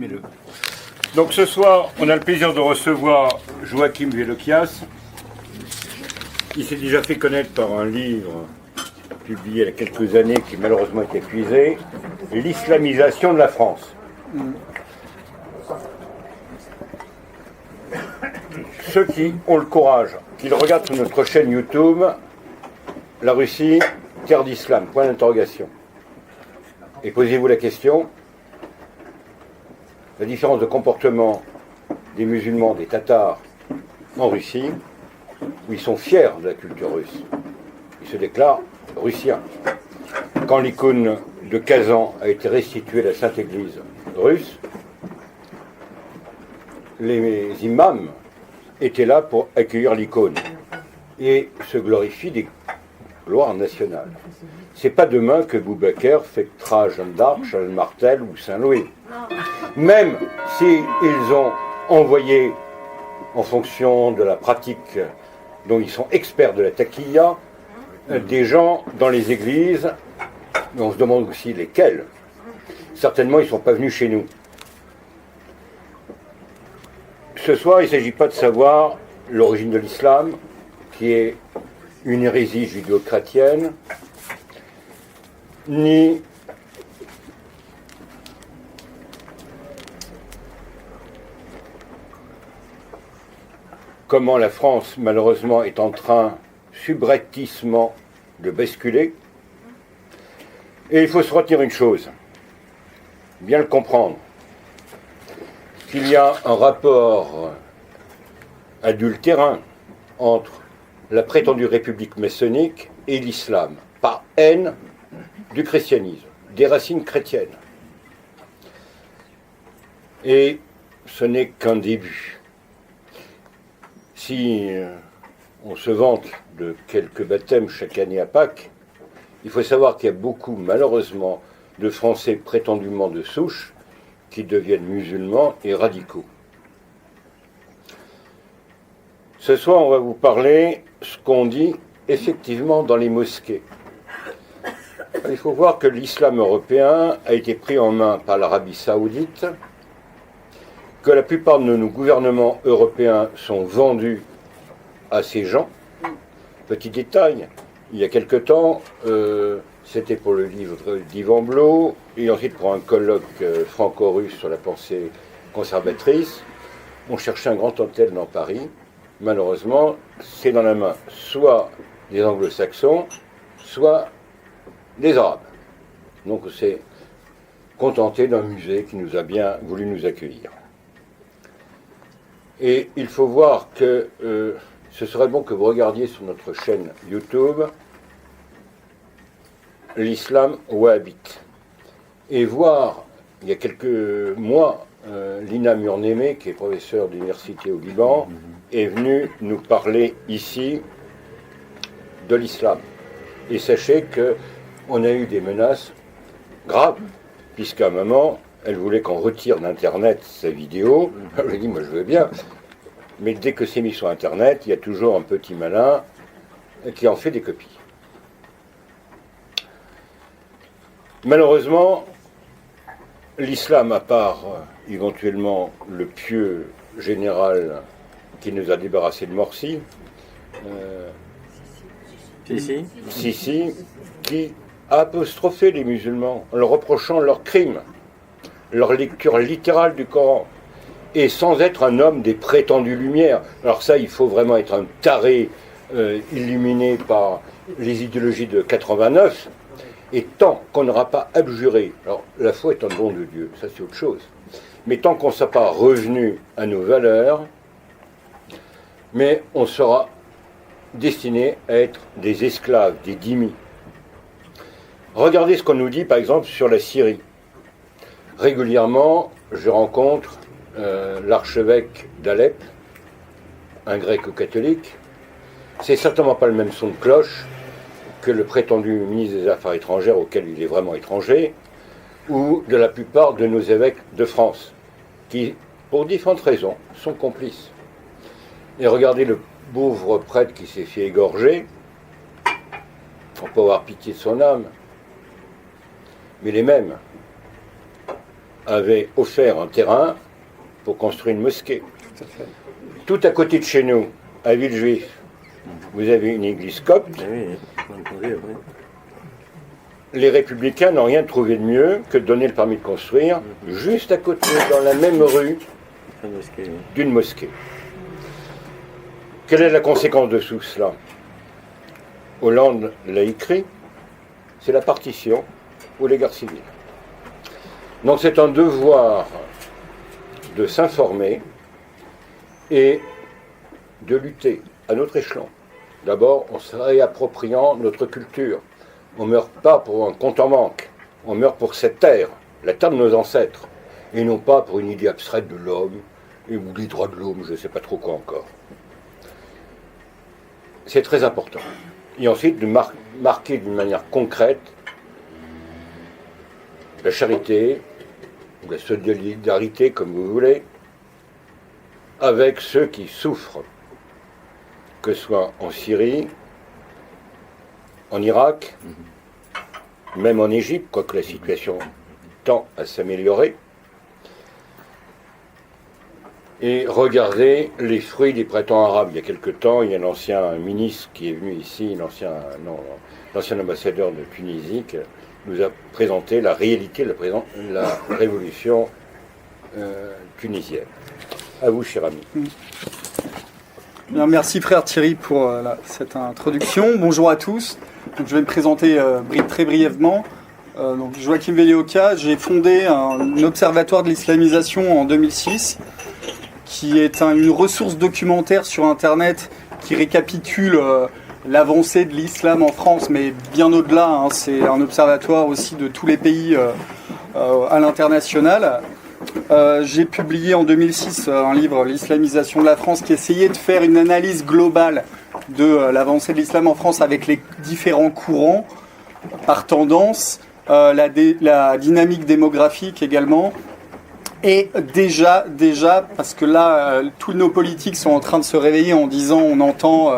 Mets-le. Donc ce soir, on a le plaisir de recevoir Joachim Velokias. Il s'est déjà fait connaître par un livre publié il y a quelques années qui malheureusement est épuisé, L'islamisation de la France. Ceux qui ont le courage, qu'ils regardent sur notre chaîne YouTube, la Russie, terre d'islam, point d'interrogation. Et posez-vous la question, la différence de comportement des musulmans, des Tatars en Russie, où ils sont fiers de la culture russe. Ils se déclarent russiens. Quand l'icône de Kazan a été restituée à la Sainte Église russe, les imams étaient là pour accueillir l'icône et se glorifient des gloires nationales. C'est pas demain que Boubacar fêtera Jeanne d'Arc, Charles Martel ou Saint-Louis. Même s'ils ont envoyé, en fonction de la pratique dont ils sont experts de la taquilla, des gens dans les églises, mais on se demande aussi lesquels. Certainement, ils ne sont pas venus chez nous. Ce soir, il ne s'agit pas de savoir l'origine de l'islam, qui est une hérésie judéo-chrétienne, ni comment la France, malheureusement, est en train subrepticement de basculer. Et il faut se retenir une chose, bien le comprendre, qu'il y a un rapport adultérin entre la prétendue république maçonnique et l'islam, par haine du christianisme, des racines chrétiennes. Et ce n'est qu'un début. Si on se vante de quelques baptêmes chaque année à Pâques, il faut savoir qu'il y a beaucoup, malheureusement, de Français prétendument de souche qui deviennent musulmans et radicaux. Ce soir, on va vous parler ce qu'on dit effectivement dans les mosquées. Il faut voir que l'islam européen a été pris en main par l'Arabie Saoudite, que la plupart de nos gouvernements européens sont vendus à ces gens. Petit détail, il y a quelque temps, c'était pour le livre d'Yvan Blot, et ensuite pour un colloque franco-russe sur la pensée conservatrice, on cherchait un grand hôtel dans Paris. Malheureusement, c'est dans la main soit des anglo-saxons, soit des arabes. Donc on s'est contenté d'un musée qui nous a bien voulu nous accueillir. Et il faut voir que ce serait bon que vous regardiez sur notre chaîne YouTube l'islam wahhabite. Et voir, il y a quelques mois, Lina Murneme, qui est professeure d'université au Liban, est venue nous parler ici de l'islam. Et sachez qu'on a eu des menaces graves, puisqu'à un moment, elle voulait qu'on retire d'Internet sa vidéo. Je lui ai dit, moi je veux bien. Mais dès que c'est mis sur Internet, il y a toujours un petit malin qui en fait des copies. Malheureusement, l'islam, à part éventuellement le pieux général qui nous a débarrassé de Morsi, Sisi, qui a apostrophé les musulmans en leur reprochant leurs crimes, leur lecture littérale du Coran, et sans être un homme des prétendues lumières. Alors ça, il faut vraiment être un taré illuminé par les idéologies de 89, et tant qu'on n'aura pas abjuré, alors la foi est un don de Dieu, ça c'est autre chose, mais tant qu'on ne sera pas revenu à nos valeurs, mais on sera destiné à être des esclaves, des dhimmis. Regardez ce qu'on nous dit par exemple sur la Syrie. Régulièrement, je rencontre l'archevêque d'Alep, un gréco-catholique. C'est certainement pas le même son de cloche que le prétendu ministre des Affaires étrangères, auquel il est vraiment étranger, ou de la plupart de nos évêques de France, qui, pour différentes raisons, sont complices. Et regardez le pauvre prêtre qui s'est fait égorger, on peut avoir pitié de son âme, mais les mêmes avait offert un terrain pour construire une mosquée. Tout à côté de chez nous, à Villejuif, vous avez une église copte. Les républicains n'ont rien trouvé de mieux que de donner le permis de construire juste à côté, dans la même rue, d'une mosquée. Quelle est la conséquence de tout cela? Hollande l'a écrit, c'est la partition ou les guerres civiles. Donc c'est un devoir de s'informer et de lutter à notre échelon. D'abord, en se réappropriant notre culture. On ne meurt pas pour un compte en banque, on meurt pour cette terre, la terre de nos ancêtres, et non pas pour une idée abstraite de l'homme, ou des droits de l'homme, je ne sais pas trop quoi encore. C'est très important. Et ensuite, de marquer d'une manière concrète la charité, ou la solidarité, comme vous voulez, avec ceux qui souffrent, que ce soit en Syrie, en Irak, même en Égypte, quoique la situation tend à s'améliorer. Et regardez les fruits des printemps arabes. Il y a quelque temps, il y a un ancien ministre qui est venu ici, l'ancien ambassadeur de Tunisie, qui nous a présenté la réalité de la révolution tunisienne. À vous, cher ami. Bien, merci frère Thierry pour cette introduction. Bonjour à tous. Donc, je vais me présenter très brièvement. Donc, Joachim Velioka, j'ai fondé un observatoire de l'islamisation en 2006, qui est une ressource documentaire sur Internet qui récapitule l'avancée de l'islam en France, mais bien au-delà. C'est un observatoire aussi de tous les pays à l'international. J'ai publié en 2006 un livre, L'islamisation de la France, qui essayait de faire une analyse globale de l'avancée de l'islam en France avec les différents courants, par tendance, la dynamique démographique également. Et déjà, parce que là, tous nos politiques sont en train de se réveiller en disant, on entend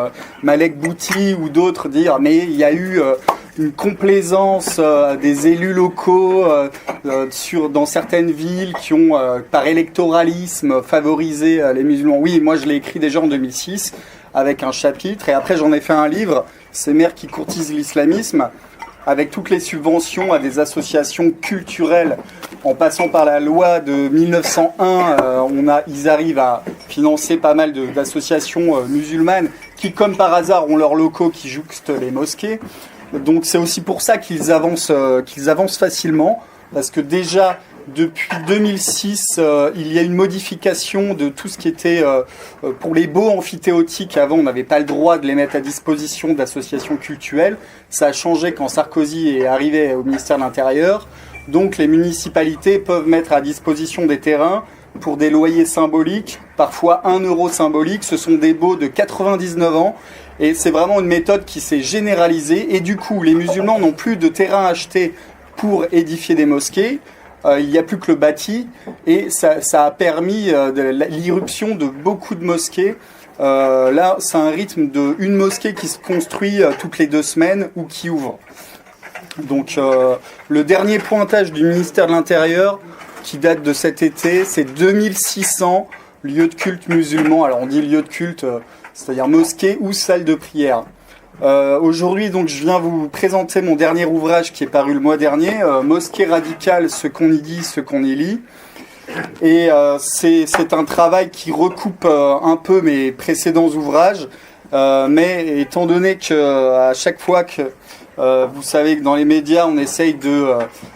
Malek Bouti ou d'autres dire, mais il y a eu une complaisance des élus locaux dans certaines villes qui ont, par électoralisme, favorisé les musulmans. Oui, moi je l'ai écrit déjà en 2006 avec un chapitre, et après j'en ai fait un livre, Ces maires qui courtisent l'islamisme, avec toutes les subventions à des associations culturelles, en passant par la loi de 1901, ils arrivent à financer pas mal d'associations musulmanes qui, comme par hasard, ont leurs locaux qui jouxtent les mosquées. Donc c'est aussi pour ça qu'ils avancent facilement, parce que déjà, depuis 2006, il y a une modification de tout ce qui était pour les baux amphithéotiques. Avant, on n'avait pas le droit de les mettre à disposition d'associations cultuelles. Ça a changé quand Sarkozy est arrivé au ministère de l'Intérieur. Donc les municipalités peuvent mettre à disposition des terrains pour des loyers symboliques, parfois 1 euro symbolique. Ce sont des baux de 99 ans. Et c'est vraiment une méthode qui s'est généralisée. Et du coup, les musulmans n'ont plus de terrain acheté pour édifier des mosquées. Il n'y a plus que le bâti, et ça a permis l'irruption de beaucoup de mosquées. Là, c'est un rythme d'une mosquée qui se construit toutes les 2 semaines ou qui ouvre. Donc, le dernier pointage du ministère de l'Intérieur, qui date de cet été, c'est 2600 lieux de culte musulmans. Alors, on dit lieux de culte, c'est-à-dire mosquées ou salles de prière. Aujourd'hui, donc, je viens vous présenter mon dernier ouvrage qui est paru le mois dernier, Mosquée radicale, ce qu'on y dit, ce qu'on y lit. Et c'est un travail qui recoupe un peu mes précédents ouvrages, mais étant donné que à chaque fois que vous savez que dans les médias, on essaye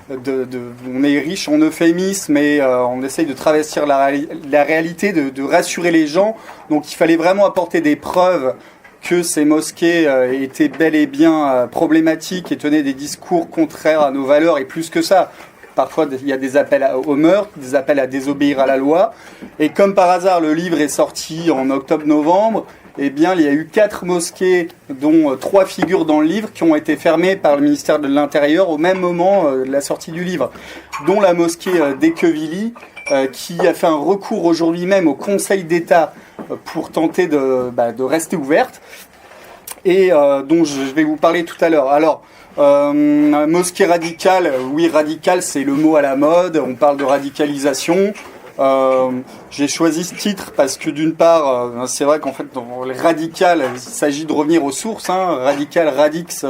on est riche en euphémismes, mais on essaye de travestir la réalité, de rassurer les gens. Donc, il fallait vraiment apporter des preuves que ces mosquées étaient bel et bien problématiques et tenaient des discours contraires à nos valeurs, et plus que ça. Parfois, il y a des appels au meurtre, des appels à désobéir à la loi. Et comme par hasard, le livre est sorti en octobre-novembre, eh bien, il y a eu 4 mosquées, dont 3 figurent dans le livre, qui ont été fermées par le ministère de l'Intérieur au même moment de la sortie du livre, dont la mosquée d'Equevilly, qui a fait un recours aujourd'hui même au Conseil d'État pour tenter de rester ouverte, et dont je vais vous parler tout à l'heure. Alors, Mosquée radicale, oui, radical, c'est le mot à la mode. On parle de radicalisation. J'ai choisi ce titre parce que d'une part, c'est vrai qu'en fait, dans le radical, il s'agit de revenir aux sources. Radical, radix,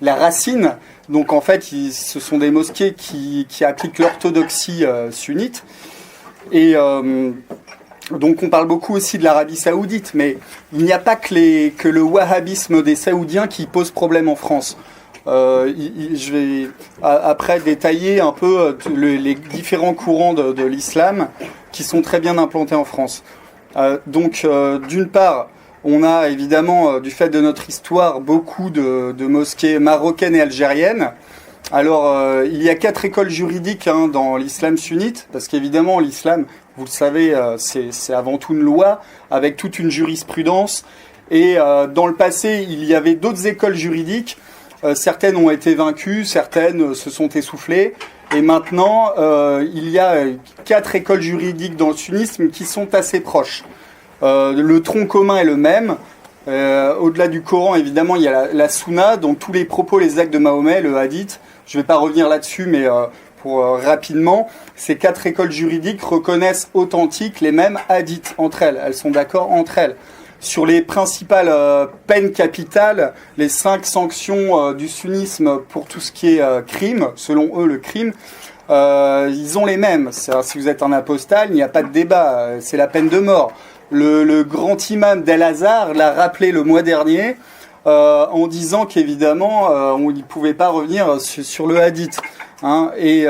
la racine. Donc en fait, ce sont des mosquées qui appliquent l'orthodoxie sunnite. Et donc on parle beaucoup aussi de l'Arabie Saoudite, mais il n'y a pas que le wahhabisme des Saoudiens qui pose problème en France. Je vais après détailler un peu les différents courants de l'islam qui sont très bien implantés en France. Donc d'une part, on a évidemment, du fait de notre histoire, beaucoup de mosquées marocaines et algériennes. Alors, il y a 4 écoles juridiques dans l'islam sunnite, parce qu'évidemment, l'islam, vous le savez, c'est avant tout une loi, avec toute une jurisprudence. Et dans le passé, il y avait d'autres écoles juridiques. Certaines ont été vaincues, certaines se sont essoufflées. Et maintenant, il y a 4 écoles juridiques dans le sunnisme qui sont assez proches. Le tronc commun est le même. Au-delà du Coran, évidemment, il y a la Sunna, dont tous les propos, les actes de Mahomet, le hadith. Je ne vais pas revenir là-dessus, mais pour rapidement, ces 4 écoles juridiques reconnaissent authentiques les mêmes hadiths entre elles. Elles sont d'accord entre elles. Sur les principales peines capitales, les 5 sanctions du sunnisme pour tout ce qui est crime, selon eux le crime, ils ont les mêmes. C'est-à-dire, si vous êtes un apostat, il n'y a pas de débat, c'est la peine de mort. Le grand imam d'Al-Azhar l'a rappelé le mois dernier en disant qu'évidemment, il ne pouvait pas revenir sur le hadith. Et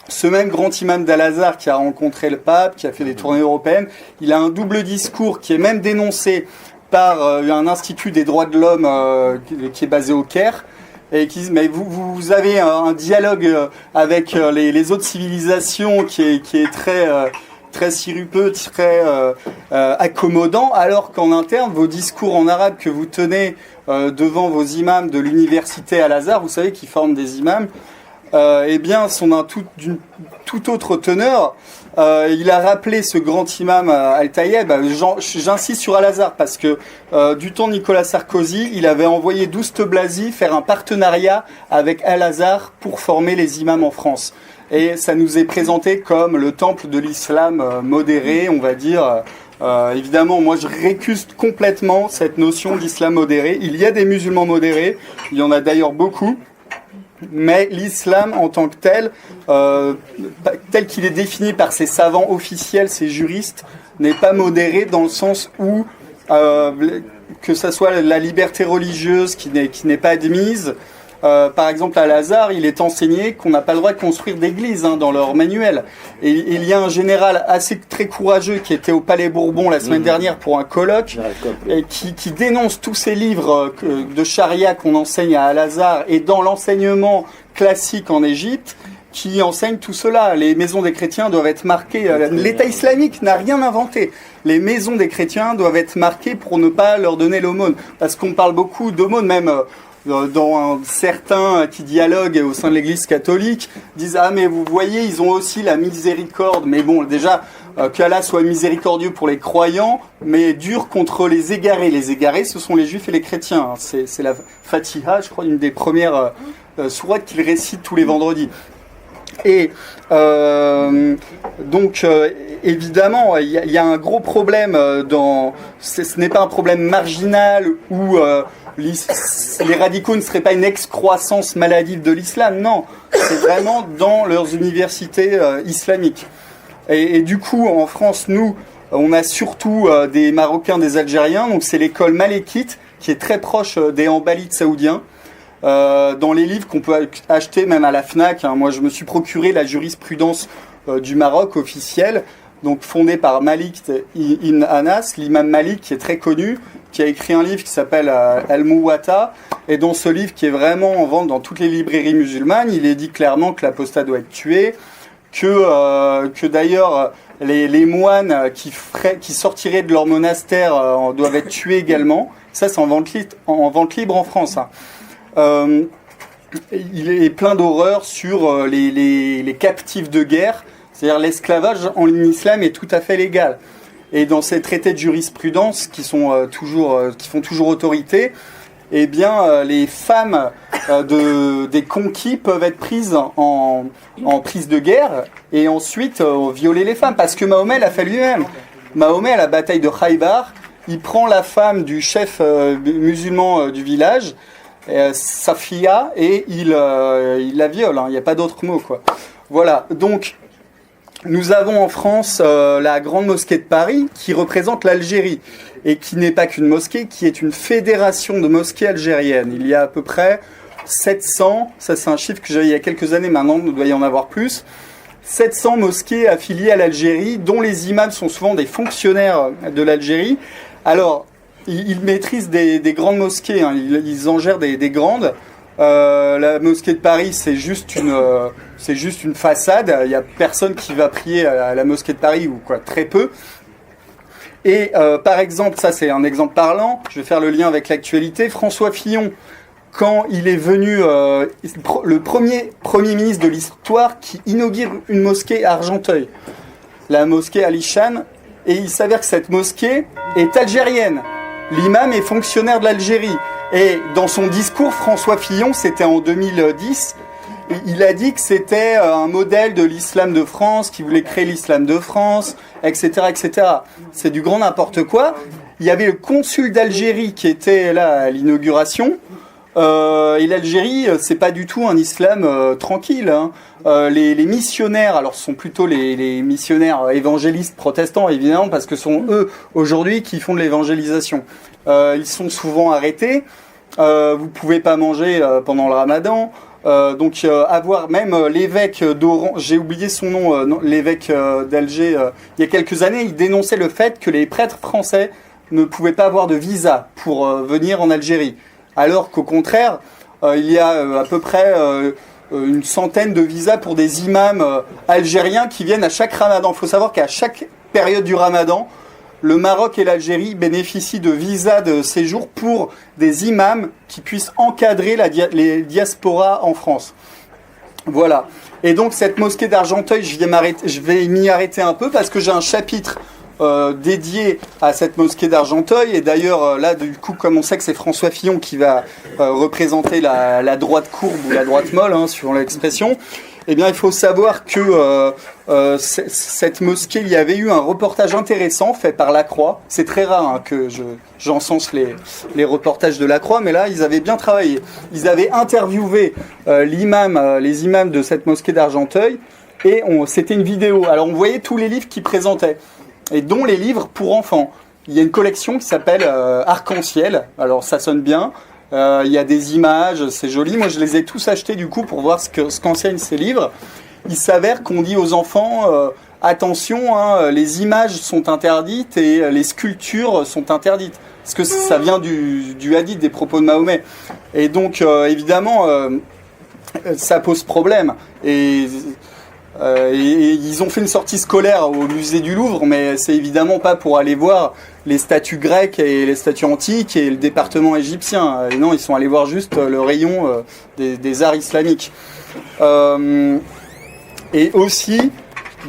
ce même grand imam d'Al-Azhar qui a rencontré le pape, qui a fait des tournées européennes, il a un double discours qui est même dénoncé par un institut des droits de l'homme qui est basé au Caire, et qui dit mais vous avez un dialogue avec les autres civilisations qui est très sirupeux, très accommodant, alors qu'en interne, vos discours en arabe que vous tenez devant vos imams de l'université Al-Azhar, vous savez qu'ils forment des imams, eh bien, sont d'une toute autre teneur. Il a rappelé ce grand imam Al-Tayeb, j'insiste sur Al-Azhar parce que du temps de Nicolas Sarkozy, il avait envoyé Douste Blazy faire un partenariat avec Al-Azhar pour former les imams en France. Et ça nous est présenté comme le temple de l'islam modéré, on va dire. Évidemment, moi je récuse complètement cette notion d'islam modéré. Il y a des musulmans modérés, il y en a d'ailleurs beaucoup. Mais l'islam en tant que tel, tel qu'il est défini par ses savants officiels, ses juristes, n'est pas modéré dans le sens où que ça soit la liberté religieuse qui n'est pas admise. Par exemple, à Al-Azhar, il est enseigné qu'on n'a pas le droit de construire d'église dans leur manuel. Et il y a un général très courageux qui était au Palais Bourbon la semaine dernière pour un colloque et qui dénonce tous ces livres de charia qu'on enseigne à Al-Azhar et dans l'enseignement classique en Égypte, qui enseigne tout cela. Les maisons des chrétiens doivent être marquées. L'État islamique n'a rien inventé. Les maisons des chrétiens doivent être marquées pour ne pas leur donner l'aumône. Parce qu'on parle beaucoup d'aumône, même dans certains qui dialoguent au sein de l'Église catholique, disent « Ah, mais vous voyez, ils ont aussi la miséricorde. » Mais bon, déjà, qu'Allah soit miséricordieux pour les croyants, mais dur contre les égarés. Les égarés, ce sont les juifs et les chrétiens. C'est la Fatiha, je crois, une des premières sourates qu'ils récitent tous les vendredis. Et donc, évidemment, il y a un gros problème ce n'est pas un problème marginal où les radicaux ne seraient pas une excroissance maladive de l'islam. Non, c'est vraiment dans leurs universités islamiques. Et du coup, en France, nous, on a surtout des Marocains, des Algériens. Donc, c'est l'école malékite qui est très proche des Hanbalites saoudiens. Dans les livres qu'on peut acheter même à la FNAC, moi je me suis procuré la jurisprudence du Maroc officielle, donc fondée par Malik ibn Anas, l'imam Malik qui est très connu, qui a écrit un livre qui s'appelle Al-Muwatta, et dans ce livre qui est vraiment en vente dans toutes les librairies musulmanes, il est dit clairement que l'apostat doit être tué, que d'ailleurs les moines qui sortiraient de leur monastère doivent être tués également. Ça c'est en vente libre en France. Il est plein d'horreurs sur les captifs de guerre, c'est-à-dire l'esclavage en islam est tout à fait légal. Et dans ces traités de jurisprudence qui font toujours autorité, eh bien, les femmes des conquis peuvent être prises en prise de guerre et ensuite violer les femmes. Parce que Mahomet l'a fait lui-même. Mahomet, à la bataille de Khaybar, il prend la femme du chef musulman du village, Safia, et il la viole. Hein. Il n'y a pas d'autre mot, quoi. Voilà, donc nous avons en France la Grande Mosquée de Paris qui représente l'Algérie et qui n'est pas qu'une mosquée, qui est une fédération de mosquées algériennes. Il y a à peu près 700, ça c'est un chiffre que j'avais il y a quelques années, maintenant il doit y en avoir plus, 700 mosquées affiliées à l'Algérie, dont les imams sont souvent des fonctionnaires de l'Algérie. Alors, ils maîtrisent des grandes mosquées, hein, ils en gèrent des grandes. La mosquée de Paris, c'est juste une façade. Il n'y a personne qui va prier à la mosquée de Paris, ou quoi, très peu. Et par exemple, ça c'est un exemple parlant, je vais faire le lien avec l'actualité, François Fillon, quand il est venu, le premier ministre de l'histoire qui inaugure une mosquée à Argenteuil, la mosquée Ali Chan, et il s'avère que cette mosquée est algérienne. L'imam est fonctionnaire de l'Algérie. Et dans son discours, François Fillon, c'était en 2010, il a dit que c'était un modèle de l'islam de France, qu'il voulait créer l'islam de France, etc., etc. C'est du grand n'importe quoi. Il y avait le consul d'Algérie qui était là à l'inauguration. Et l'Algérie, c'est pas du tout un islam tranquille. Hein. Les missionnaires, alors ce sont plutôt les missionnaires évangélistes protestants, évidemment, parce que ce sont eux, aujourd'hui, qui font de l'évangélisation. Ils sont souvent arrêtés. Vous pouvez pas manger pendant le ramadan. Donc avoir même l'évêque d'Oran, j'ai oublié son nom, l'évêque d'Alger, il y a quelques années, il dénonçait le fait que les prêtres français ne pouvaient pas avoir de visa pour venir en Algérie. Alors qu'au contraire, il y a à peu près une centaine de visas pour des imams algériens qui viennent à chaque ramadan. Il faut savoir qu'à chaque période du ramadan, le Maroc et l'Algérie bénéficient de visas de séjour pour des imams qui puissent encadrer les diasporas en France. Voilà. Et donc cette mosquée d'Argenteuil, je vais m'y arrêter un peu parce que j'ai un chapitre dédié à cette mosquée d'Argenteuil. Et d'ailleurs, là, du coup, comme on sait que c'est François Fillon qui va représenter la droite courbe ou la droite molle, hein, suivant l'expression, eh bien, il faut savoir que cette mosquée, il y avait eu un reportage intéressant fait par La Croix. C'est très rare hein, que j'encense les reportages de La Croix, mais là, ils avaient bien travaillé. Ils avaient interviewé les imams de cette mosquée d'Argenteuil, et c'était une vidéo. Alors, on voyait tous les livres qu'ils présentaient, et dont les livres pour enfants. Il y a une collection qui s'appelle Arc-en-Ciel. Alors, ça sonne bien. Il y a des images, c'est joli. Moi, je les ai tous achetés du coup pour voir ce qu'enseignent ces livres. Il s'avère qu'on dit aux enfants attention, hein, les images sont interdites et les sculptures sont interdites. Parce que ça vient du hadith, des propos de Mahomet. Et donc, évidemment, ça pose problème. Et ils ont fait une sortie scolaire au musée du Louvre, mais c'est évidemment pas pour aller voir les statues grecques et les statues antiques et le département égyptien. Et non, ils sont allés voir juste le rayon des arts islamiques. Et aussi,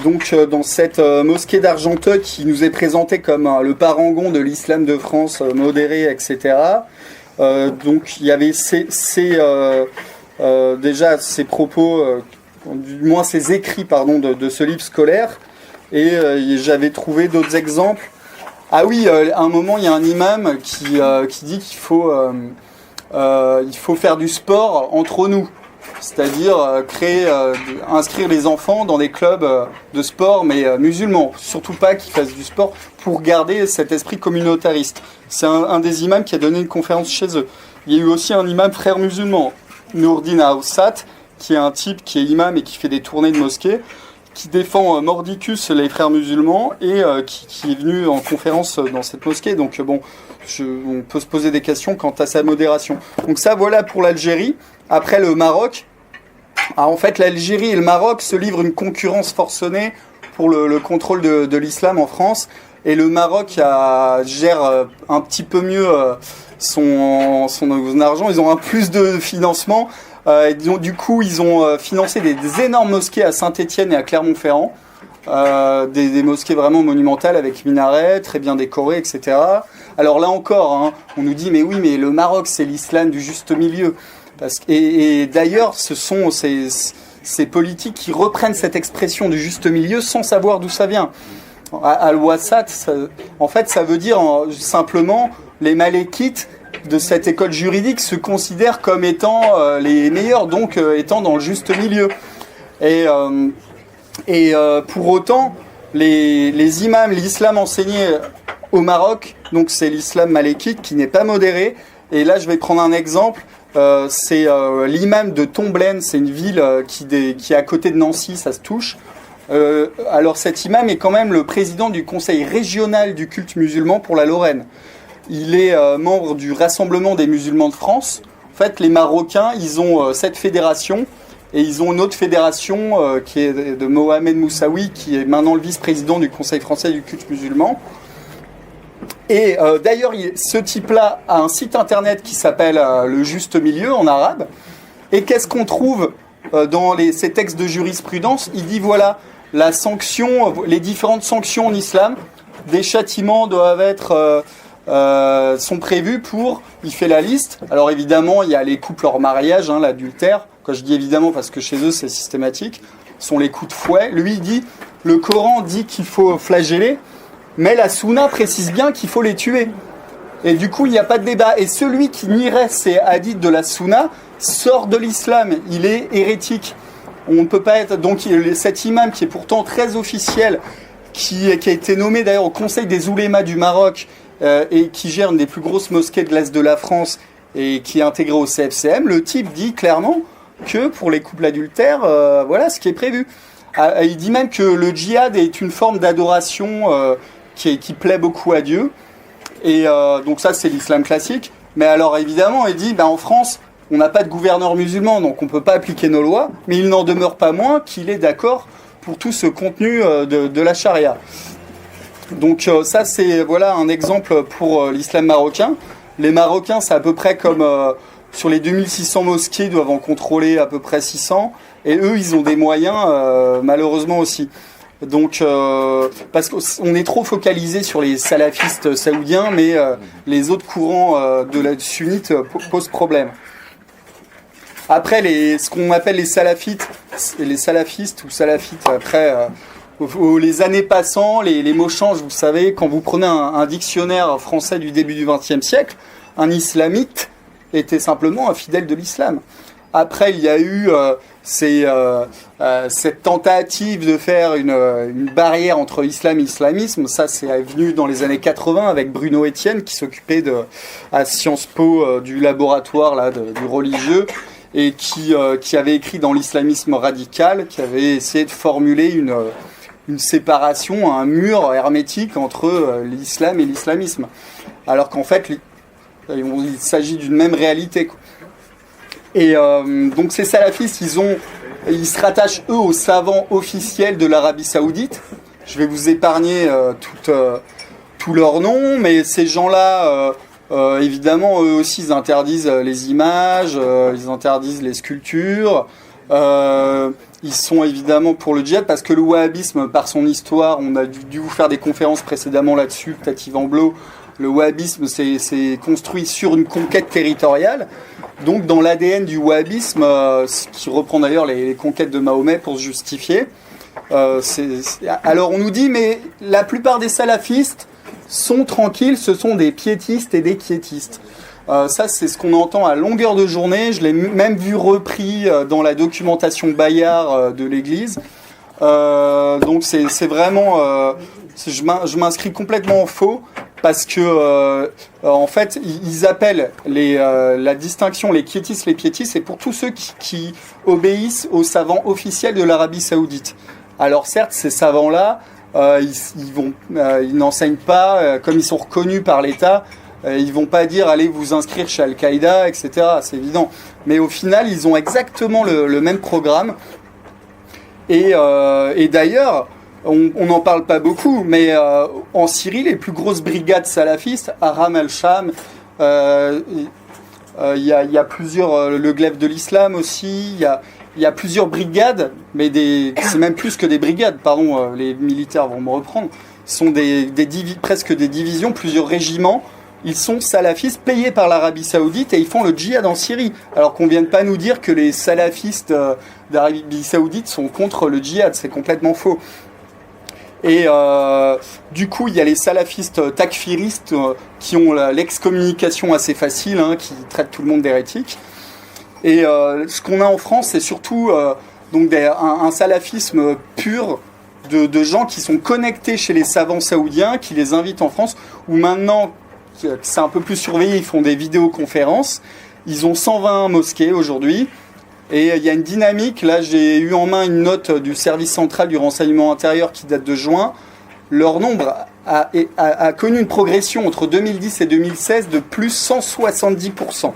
donc, dans cette mosquée d'Argenteuil qui nous est présentée comme le parangon de l'islam de France modéré, etc. Donc il y avait déjà ces propos, du moins ces écrits de ce livre scolaire, et j'avais trouvé d'autres exemples. Ah oui, à un moment il y a un imam qui dit qu'il faut faire du sport entre nous, c'est-à-dire inscrire les enfants dans des clubs de sport, mais musulmans, surtout pas qu'ils fassent du sport, pour garder cet esprit communautariste. C'est un des imams qui a donné une conférence chez eux. Il y a eu aussi un imam frère musulman, Nourdin Aoussat, qui est un type qui est imam et qui fait des tournées de mosquées, qui défend mordicus les frères musulmans, et qui est venu en conférence dans cette mosquée. Donc bon, on peut se poser des questions quant à sa modération. Donc ça, voilà pour l'Algérie. Après, le Maroc. En fait, l'Algérie et le Maroc se livrent une concurrence forcenée pour le contrôle de l'islam en France. Et le Maroc gère un petit peu mieux son argent. Ils ont un plus de financement. Du coup, ils ont financé des énormes mosquées à Saint-Étienne et à Clermont-Ferrand. Des mosquées vraiment monumentales avec minarets, très bien décorées, etc. Alors là encore, hein, on nous dit mais oui, mais le Maroc c'est l'islam du juste milieu. Et d'ailleurs, ce sont ces politiques qui reprennent cette expression du juste milieu sans savoir d'où ça vient. Al-Wasat, en fait, ça veut dire simplement les malékites de cette école juridique se considèrent comme étant les meilleurs, donc étant dans le juste milieu. Et pour autant, les imams, l'islam enseigné au Maroc, donc c'est l'islam malékite qui n'est pas modéré. Et là, je vais prendre un exemple. C'est l'imam de Tomblaine, c'est une ville qui est à côté de Nancy, ça se touche. Alors cet imam est quand même le président du conseil régional du culte musulman pour la Lorraine. Il est membre du Rassemblement des musulmans de France. En fait, les Marocains, ils ont cette fédération et ils ont une autre fédération qui est de Mohamed Moussaoui, qui est maintenant le vice-président du Conseil français du culte musulman. Et d'ailleurs, ce type-là a un site internet qui s'appelle Le Juste Milieu en arabe. Et qu'est-ce qu'on trouve dans ces textes de jurisprudence? Il dit voilà, la sanction, les différentes sanctions en islam, des châtiments doivent être sont prévus pour. Il fait la liste. Alors évidemment, il y a les couples hors mariage, hein, l'adultère. Quand je dis évidemment, parce que chez eux c'est systématique, sont les coups de fouet. Lui il dit, le Coran dit qu'il faut flageller. Mais la Sunna précise bien qu'il faut les tuer. Et du coup, il n'y a pas de débat. Et celui qui nierait ces hadiths de la Sunna sort de l'islam. Il est hérétique. On ne peut pas être... Donc cet imam qui est pourtant très officiel, qui a été nommé d'ailleurs au Conseil des oulémas du Maroc et qui gère une des plus grosses mosquées de l'Est de la France et qui est intégré au CFCM, le type dit clairement que pour les couples adultères, voilà ce qui est prévu. Il dit même que le djihad est une forme d'adoration qui plaît beaucoup à Dieu. Et donc ça, c'est l'islam classique. Mais alors évidemment, il dit, en France, on n'a pas de gouverneur musulman, donc on ne peut pas appliquer nos lois. Mais il n'en demeure pas moins qu'il est d'accord pour tout ce contenu de la charia. Donc ça, c'est voilà, un exemple pour l'islam marocain. Les Marocains, c'est à peu près comme sur les 2600 mosquées, ils doivent en contrôler à peu près 600. Et eux, ils ont des moyens, malheureusement aussi. Donc, parce qu'on est trop focalisé sur les salafistes saoudiens, mais les autres courants de la sunnite posent problème. Après, ce qu'on appelle les salafistes ou salafites, après, les années passant, les mots changent, vous savez, quand vous prenez un dictionnaire français du début du XXe siècle, un islamite était simplement un fidèle de l'islam. Après, il y a eu cette tentative de faire une barrière entre islam et islamisme. Ça, c'est venu dans les années 80 avec Bruno Etienne qui s'occupait à Sciences Po du laboratoire là, du religieux et qui avait écrit dans l'islamisme radical, qui avait essayé de formuler une séparation, un mur hermétique entre l'islam et l'islamisme. Alors qu'en fait, il s'agit d'une même réalité, quoi. Et donc ces salafistes, ils se rattachent eux aux savants officiels de l'Arabie Saoudite. Je vais vous épargner tous leurs noms, mais ces gens-là, évidemment, eux aussi, ils interdisent les images, ils interdisent les sculptures. Ils sont évidemment pour le djihad parce que le wahhabisme, par son histoire, on a dû vous faire des conférences précédemment là-dessus, peut-être Yvan Blot. Le wahhabisme s'est construit sur une conquête territoriale. Donc dans l'ADN du wahhabisme, qui reprend d'ailleurs les conquêtes de Mahomet pour se justifier. Alors on nous dit, mais la plupart des salafistes sont tranquilles, ce sont des piétistes et des quiétistes. Ça c'est ce qu'on entend à longueur de journée, je l'ai même vu repris dans la documentation Bayard de l'église. Donc c'est vraiment... je m'inscris complètement en faux. Parce que, en fait, ils appellent la distinction les quiétistes, c'est pour tous ceux qui obéissent aux savants officiels de l'Arabie Saoudite. Alors certes, ces savants-là, ils n'enseignent pas, comme ils sont reconnus par l'État, ils vont pas dire allez vous inscrire chez Al-Qaïda, etc. C'est évident. Mais au final, ils ont exactement le même programme. Et d'ailleurs... On n'en parle pas beaucoup, mais en Syrie, les plus grosses brigades salafistes, Aram al-Sham, il y a plusieurs, le glaive de l'islam aussi, il y a plusieurs brigades, mais c'est même plus que des brigades, pardon, les militaires vont me reprendre, ce sont presque des divisions, plusieurs régiments ils sont salafistes payés par l'Arabie Saoudite et ils font le djihad en Syrie. Alors qu'on ne vienne pas nous dire que les salafistes d'Arabie Saoudite sont contre le djihad, c'est complètement faux. Et du coup, il y a les salafistes takfiristes qui ont l'excommunication assez facile, hein, qui traitent tout le monde d'hérétique. Et ce qu'on a en France, c'est surtout donc un salafisme pur de gens qui sont connectés chez les savants saoudiens, qui les invitent en France, où maintenant, c'est un peu plus surveillé, ils font des vidéoconférences. Ils ont 120 mosquées aujourd'hui. Et il y a une dynamique. Là, j'ai eu en main une note du service central du renseignement intérieur qui date de juin. Leur nombre a connu une progression entre 2010 et 2016 de plus 170%.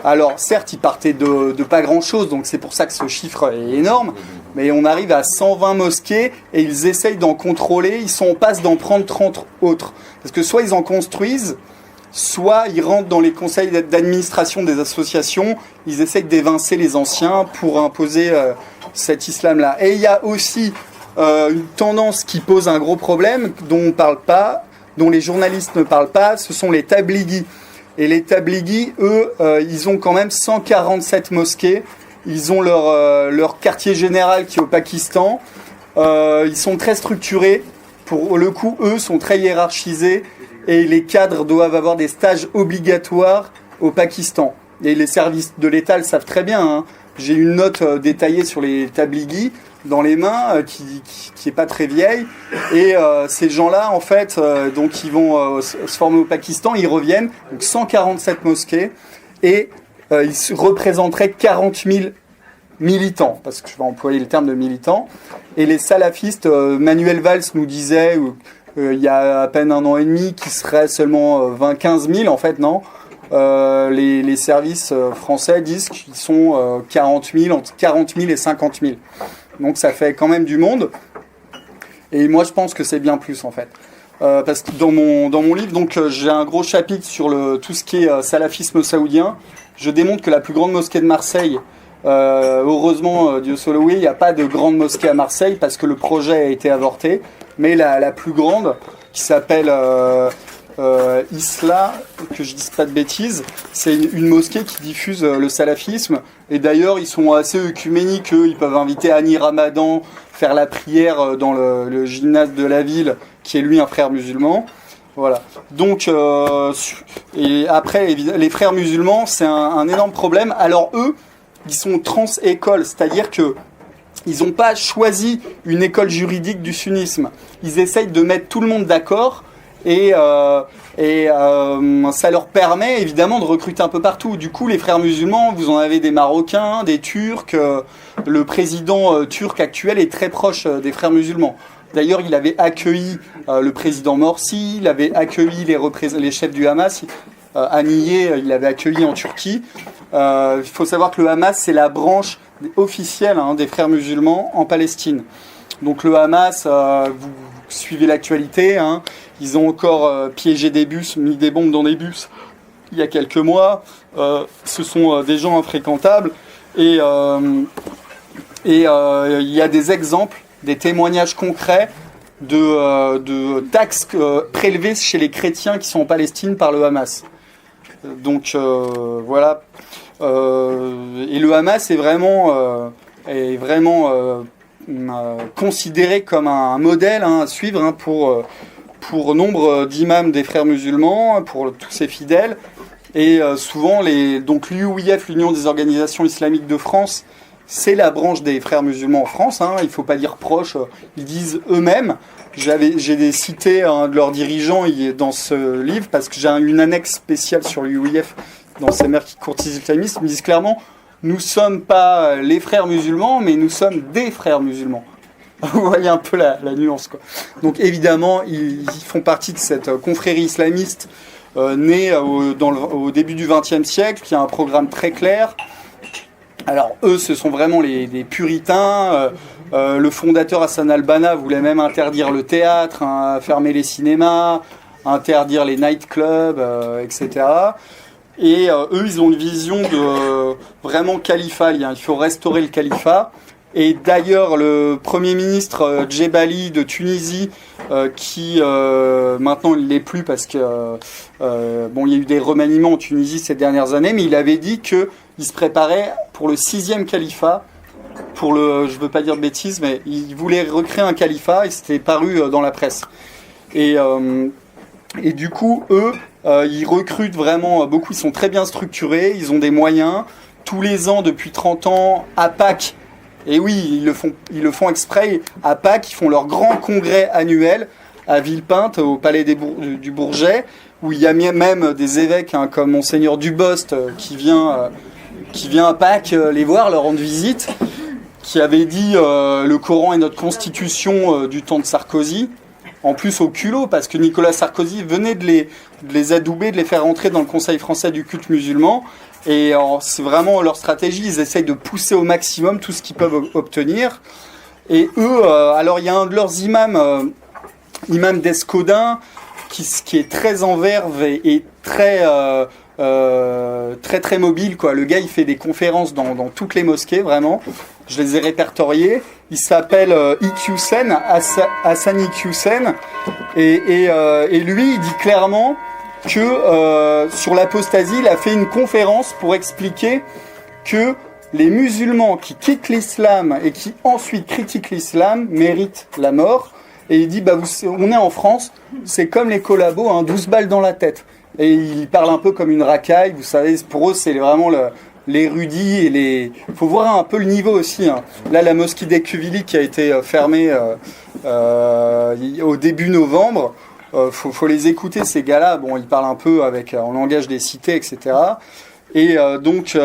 Alors, certes, ils partaient de pas grand-chose, donc c'est pour ça que ce chiffre est énorme. Mais on arrive à 120 mosquées et ils essayent d'en contrôler. Ils sont en passe d'en prendre 30 autres. Parce que soit ils en construisent, soit ils rentrent dans les conseils d'administration des associations, ils essayent d'évincer les anciens pour imposer cet islam-là. Et il y a aussi une tendance qui pose un gros problème, dont on ne parle pas, dont les journalistes ne parlent pas, ce sont les tabligis. Et les tabligis, eux, ils ont quand même 147 mosquées, ils ont leur quartier général qui est au Pakistan, ils sont très structurés, pour le coup, eux sont très hiérarchisés, et les cadres doivent avoir des stages obligatoires au Pakistan. Et les services de l'État le savent très bien. Hein. J'ai une note détaillée sur les tabligis dans les mains qui est pas très vieille. Et ces gens-là, en fait, donc ils vont se former au Pakistan, ils reviennent. Donc 147 mosquées et ils représenteraient 40 000 militants, parce que je vais employer le terme de militants. Et les salafistes, Manuel Valls nous disait... il y a à peine un an et demi, qui serait seulement 15 000, en fait, non. Les services français disent qu'ils sont 40 000, entre 40 000 et 50 000. Donc ça fait quand même du monde. Et moi, je pense que c'est bien plus, en fait. Parce que dans mon livre, donc, j'ai un gros chapitre sur tout ce qui est salafisme saoudien. Je démontre que la plus grande mosquée de Marseille, heureusement, Dieu soit loué, il n'y a pas de grande mosquée à Marseille parce que le projet a été avorté. Mais la plus grande, qui s'appelle Isla, que je ne dise pas de bêtises, c'est une mosquée qui diffuse le salafisme. Et d'ailleurs, ils sont assez œcuméniques, eux. Ils peuvent inviter Annie Ramadan faire la prière dans le gymnase de la ville, qui est lui un frère musulman. Voilà. Donc, et après, les frères musulmans, c'est un énorme problème. Alors eux, ils sont trans-écoles, c'est-à-dire que ils n'ont pas choisi une école juridique du sunnisme. Ils essayent de mettre tout le monde d'accord et ça leur permet évidemment de recruter un peu partout. Du coup, les frères musulmans, vous en avez des Marocains, des Turcs. Le président turc actuel est très proche des frères musulmans. D'ailleurs, il avait accueilli le président Morsi, il avait accueilli les chefs du Hamas. Haniyeh, il l'avait accueilli en Turquie. Il faut savoir que le Hamas, c'est la branche officielle des frères musulmans en Palestine. Donc le Hamas, vous suivez l'actualité, ils ont encore piégé des bus, mis des bombes dans des bus il y a quelques mois. Ce sont des gens infréquentables. Et il y a des exemples, des témoignages concrets de taxes prélevées chez les chrétiens qui sont en Palestine par le Hamas. Donc voilà. Et le Hamas est vraiment considéré comme un modèle à suivre pour nombre d'imams des frères musulmans, pour tous ses fidèles. Et souvent, donc l'UOIF, l'Union des organisations islamiques de France, c'est la branche des frères musulmans en France. Il ne faut pas dire proche, ils disent eux-mêmes. J'ai des cités de leurs dirigeants dans ce livre, parce que j'ai une annexe spéciale sur l'UOIF dans ces mères qui courtisent l'islamisme. Ils me disent clairement, nous ne sommes pas les frères musulmans, mais nous sommes des frères musulmans. Vous voyez un peu la nuance, quoi. Donc évidemment, ils font partie de cette confrérie islamiste née au début du XXe siècle, qui a un programme très clair. Alors eux, ce sont vraiment des puritains. Le fondateur Hassan al-Banna voulait même interdire le théâtre, fermer les cinémas, interdire les nightclubs, etc. Et eux, ils ont une vision de vraiment califat. Il faut restaurer le califat. Et d'ailleurs, le Premier ministre Djebali de Tunisie, qui maintenant il ne l'est plus parce que il y a eu des remaniements en Tunisie ces dernières années, mais il avait dit qu'il se préparait pour le 6e califat. Je ne veux pas dire de bêtises, mais il voulait recréer un califat et c'était paru dans la presse. Et du coup, eux, ils recrutent vraiment beaucoup, ils sont très bien structurés, ils ont des moyens. Tous les ans, depuis 30 ans, à Pâques, et oui, ils le font exprès, à Pâques, ils font leur grand congrès annuel à Villepinte, au palais du Bourget, où il y a même des évêques comme Monseigneur Dubost qui vient à Pâques les voir, leur rendre visite, qui avait dit le Coran est notre constitution du temps de Sarkozy. En plus au culot, parce que Nicolas Sarkozy venait de les adouber, de les faire rentrer dans le Conseil français du culte musulman. Et c'est vraiment leur stratégie, ils essayent de pousser au maximum tout ce qu'ils peuvent obtenir. Et eux, alors il y a un de leurs imams, imam d'Escodin, qui est très en verve et très mobile, quoi. Le gars, il fait des conférences dans toutes les mosquées, vraiment. Je les ai répertoriées. Il s'appelle Iqiyoussen, Hassan Iqiyoussen. Et lui, il dit clairement que sur l'apostasie, il a fait une conférence pour expliquer que les musulmans qui quittent l'islam et qui ensuite critiquent l'islam méritent la mort. Et il dit, on est en France, c'est comme les collabos, 12 balles dans la tête. Et il parle un peu comme une racaille, vous savez, pour eux c'est vraiment l'érudit et les... Il faut voir un peu le niveau aussi. Là, la mosquée d'Ecuvili qui a été fermée au début novembre, faut les écouter, ces gars-là. Bon, ils parlent un peu en langage des cités, etc. Et donc,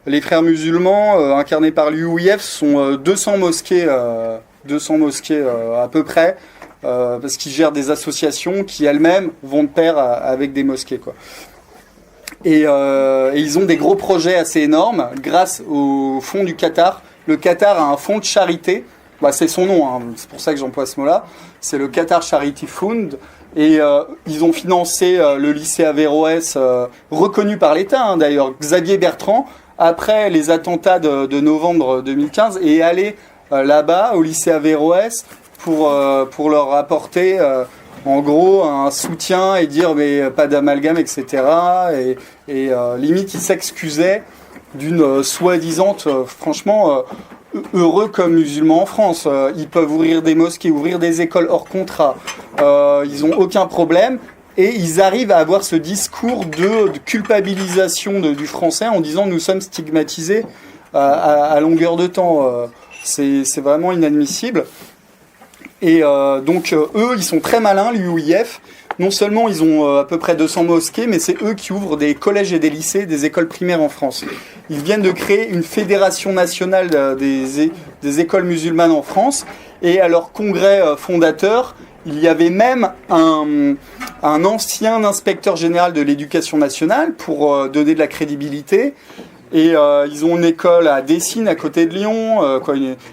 les frères musulmans, incarnés par l'UOIF, sont 200 mosquées à peu près, parce qu'ils gèrent des associations qui elles-mêmes vont de pair avec des mosquées, quoi. Et ils ont des gros projets assez énormes grâce au fonds du Qatar. Le Qatar a un fonds de charité, c'est son nom, c'est pour ça que j'emploie ce mot-là, c'est le Qatar Charity Fund. Et ils ont financé le lycée Averroès, reconnu par l'État d'ailleurs. Xavier Bertrand, après les attentats de novembre 2015, est allé là-bas au lycée Averroès pour leur apporter en gros un soutien et dire mais pas d'amalgame, etc. Et limite il s'excusait d'une soi-disant franchement heureux comme musulmans en France. Ils peuvent ouvrir des mosquées, ouvrir des écoles hors contrat, ils n'ont aucun problème. Et ils arrivent à avoir ce discours de culpabilisation du français en disant nous sommes stigmatisés à longueur de temps. C'est vraiment inadmissible. Et donc eux, ils sont très malins, l'UOIF. Non seulement ils ont à peu près 200 mosquées, mais c'est eux qui ouvrent des collèges et des lycées, des écoles primaires en France. Ils viennent de créer une fédération nationale des écoles musulmanes en France. Et à leur congrès fondateur, il y avait même un ancien inspecteur général de l'éducation nationale pour donner de la crédibilité. Et ils ont une école à Dessines, à côté de Lyon.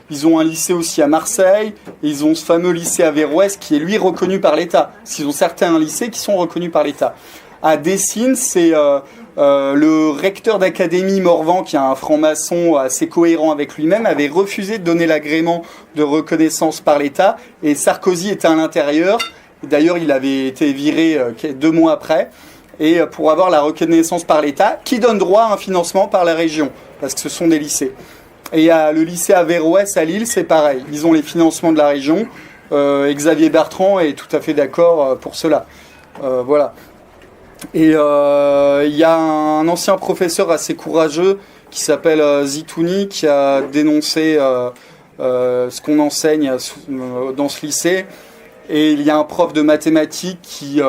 Ils ont un lycée aussi à Marseille. Et ils ont ce fameux lycée Averroès qui est lui reconnu par l'État. Parce qu'ils ont certains lycées qui sont reconnus par l'État. À Dessines, c'est le recteur d'académie Morvan, qui est un franc-maçon assez cohérent avec lui-même, avait refusé de donner l'agrément de reconnaissance par l'État. Et Sarkozy était à l'intérieur. D'ailleurs, il avait été viré 2 mois après. Et pour avoir la reconnaissance par l'État, qui donne droit à un financement par la région, parce que ce sont des lycées. Et le lycée Averroès à Lille, c'est pareil. Ils ont les financements de la région. Xavier Bertrand est tout à fait d'accord pour cela. Voilà. Et il y a un ancien professeur assez courageux qui s'appelle Zitouni, qui a dénoncé ce qu'on enseigne dans ce lycée. Et il y a un prof de mathématiques qui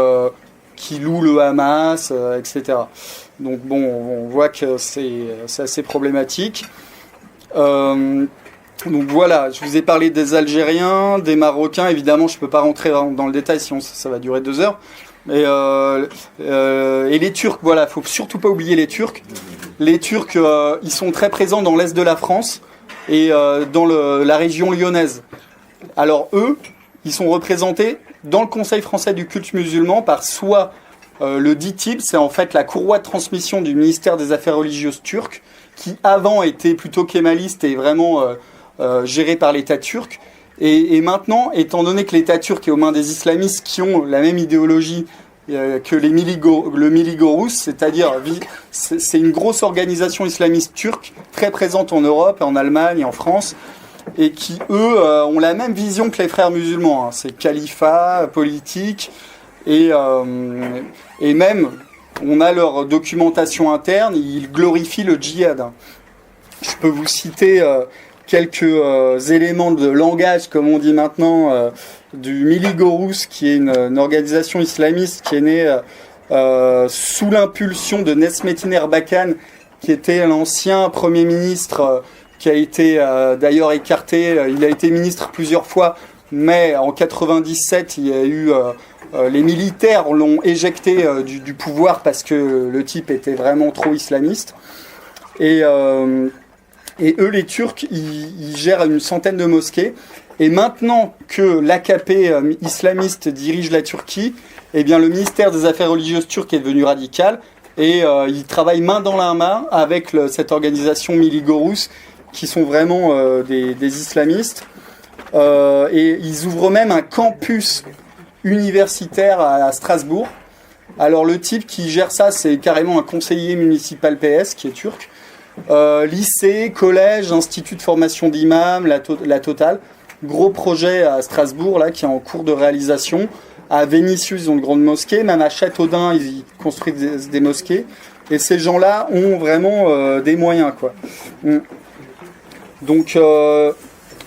loue le Hamas, etc. Donc bon, on voit que c'est assez problématique. Donc voilà, je vous ai parlé des Algériens, des Marocains. Évidemment, je ne peux pas rentrer dans le détail, sinon ça va durer 2 heures. Et les Turcs, voilà, il ne faut surtout pas oublier les Turcs. Les Turcs, ils sont très présents dans l'est de la France et dans la région lyonnaise. Alors eux, ils sont représentés dans le Conseil français du culte musulman par soit le DİTİB, c'est en fait la courroie de transmission du ministère des Affaires religieuses turc, qui avant était plutôt kémaliste et vraiment gérée par l'État turc. Et maintenant, étant donné que l'État turc est aux mains des islamistes qui ont la même idéologie que le Miligorous, c'est-à-dire c'est une grosse organisation islamiste turque très présente en Europe, en Allemagne et en France, et qui, eux, ont la même vision que les frères musulmans. C'est califat, politique, et même, on a leur documentation interne, ils glorifient le djihad. Je peux vous citer quelques éléments de langage, comme on dit maintenant, du Miligorous, qui est une organisation islamiste qui est née sous l'impulsion de Nesmettin Erbakan, qui était l'ancien Premier ministre, qui a été d'ailleurs écarté. Il a été ministre plusieurs fois, mais en 97, il y a eu les militaires l'ont éjecté du pouvoir parce que le type était vraiment trop islamiste. Et eux, les Turcs, ils gèrent une centaine de mosquées. Et maintenant que l'AKP islamiste dirige la Turquie, eh bien, le ministère des Affaires religieuses turc est devenu radical. Et ils travaillent main dans la main avec cette organisation Miligorous, qui sont vraiment des islamistes. Et ils ouvrent même un campus universitaire à Strasbourg. Alors le type qui gère ça, c'est carrément un conseiller municipal PS qui est turc. Lycée, collège, institut de formation d'imam, la totale. Gros projet à Strasbourg là, qui est en cours de réalisation. À Vénissieux, ils ont de grandes mosquées. Même à Châteaudun, ils construisent des mosquées. Et ces gens-là ont vraiment des moyens, quoi. Donc,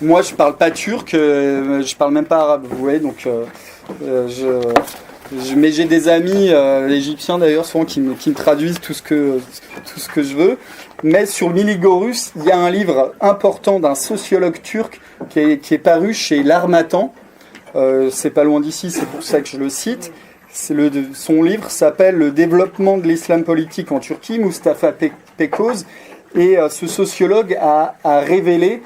moi, je parle pas turc, je parle même pas arabe, vous voyez. Donc, mais j'ai des amis égyptiens d'ailleurs, souvent qui me traduisent tout ce que je veux. Mais sur Miligorous, il y a un livre important d'un sociologue turc qui est paru chez L'Harmattan. C'est pas loin d'ici, c'est pour ça que je le cite. Son livre s'appelle Le développement de l'islam politique en Turquie, Mustafa Pekoz. Et ce sociologue a révélé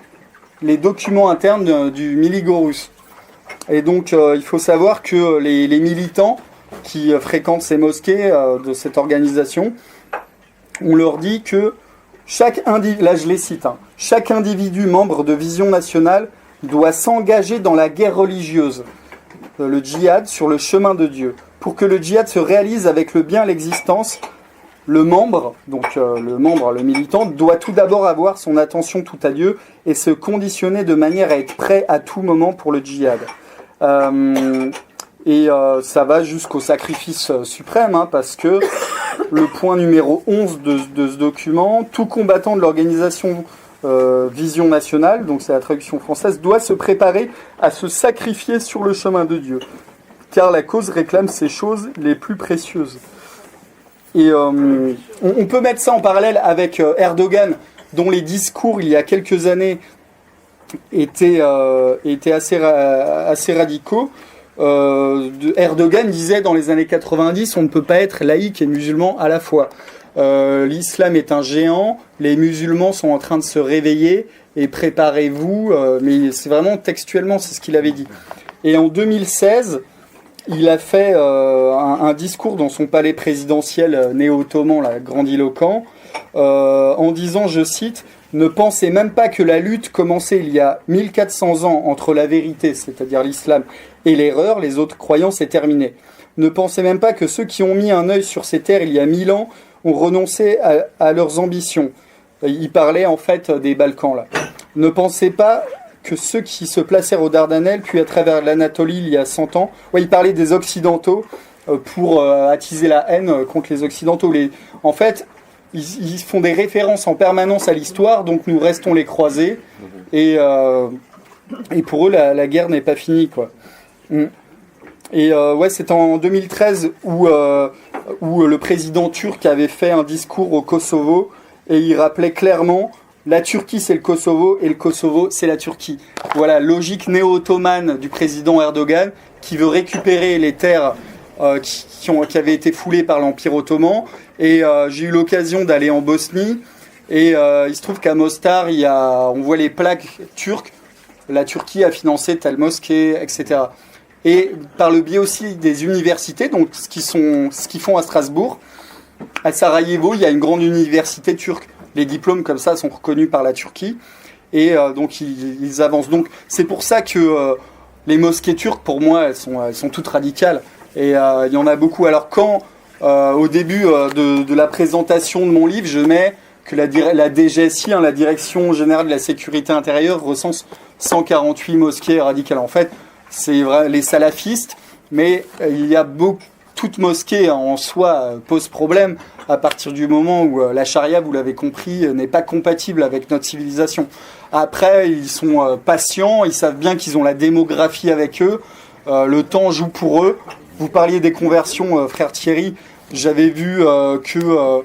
les documents internes du Miligorous. Et donc, il faut savoir que les militants qui fréquentent ces mosquées de cette organisation, on leur dit que là je les cite, chaque individu membre de Vision Nationale doit s'engager dans la guerre religieuse, le djihad, sur le chemin de Dieu. Pour que le djihad se réalise avec le bien l'existence, le membre, le militant, doit tout d'abord avoir son attention tout à Dieu et se conditionner de manière à être prêt à tout moment pour le djihad. Ça va jusqu'au sacrifice suprême, parce que le point numéro 11 de ce document, tout combattant de l'organisation Vision Nationale, donc c'est la traduction française, doit se préparer à se sacrifier sur le chemin de Dieu, car la cause réclame ces choses les plus précieuses. Et on peut mettre ça en parallèle avec Erdogan, dont les discours il y a quelques années étaient assez radicaux. Erdogan disait dans les années 90, on ne peut pas être laïque et musulman à la fois. L'islam est un géant, les musulmans sont en train de se réveiller et préparez-vous. Mais c'est vraiment textuellement, c'est ce qu'il avait dit. Et en 2016, il a fait un discours dans son palais présidentiel néo-ottoman, grandiloquent, en disant, je cite, « Ne pensez même pas que la lutte commencée il y a 1400 ans entre la vérité, c'est-à-dire l'islam, et l'erreur, les autres croyances, est terminée. Ne pensez même pas que ceux qui ont mis un œil sur ces terres il y a 1000 ans ont renoncé à leurs ambitions. » Il parlait en fait des Balkans, là. « Ne pensez pas que ceux qui se placèrent aux Dardanelles, puis à travers l'Anatolie il y a 100 ans... » Ouais, il parlait des Occidentaux pour attiser la haine contre les Occidentaux. En fait, ils font des références en permanence à l'histoire, donc nous restons les croisés. Et pour eux, la guerre n'est pas finie, quoi. Et c'est en 2013 où le président turc avait fait un discours au Kosovo et il rappelait clairement la Turquie c'est le Kosovo et le Kosovo c'est la Turquie. Voilà, logique néo-ottomane du président Erdogan qui veut récupérer les terres qui avaient été foulées par l'Empire ottoman. Et j'ai eu l'occasion d'aller en Bosnie et il se trouve qu'à Mostar, on voit les plaques turques. La Turquie a financé telle mosquée, etc. Et par le biais aussi des universités, donc ce qu'ils font à Strasbourg, à Sarajevo, il y a une grande université turque. Les diplômes comme ça sont reconnus par la Turquie. et donc ils avancent. Donc c'est pour ça que les mosquées turques, pour moi, elles sont toutes radicales, et il y en a beaucoup. Alors quand au début de la présentation de mon livre, je mets que la DGSI, la Direction Générale de la Sécurité Intérieure, recense 148 mosquées radicales. En fait, c'est vrai, les salafistes, mais il y a toute mosquée en soi pose problème à partir du moment où la charia, vous l'avez compris, n'est pas compatible avec notre civilisation. Après, ils sont patients, ils savent bien qu'ils ont la démographie avec eux, le temps joue pour eux. Vous parliez des conversions, frère Thierry, j'avais vu que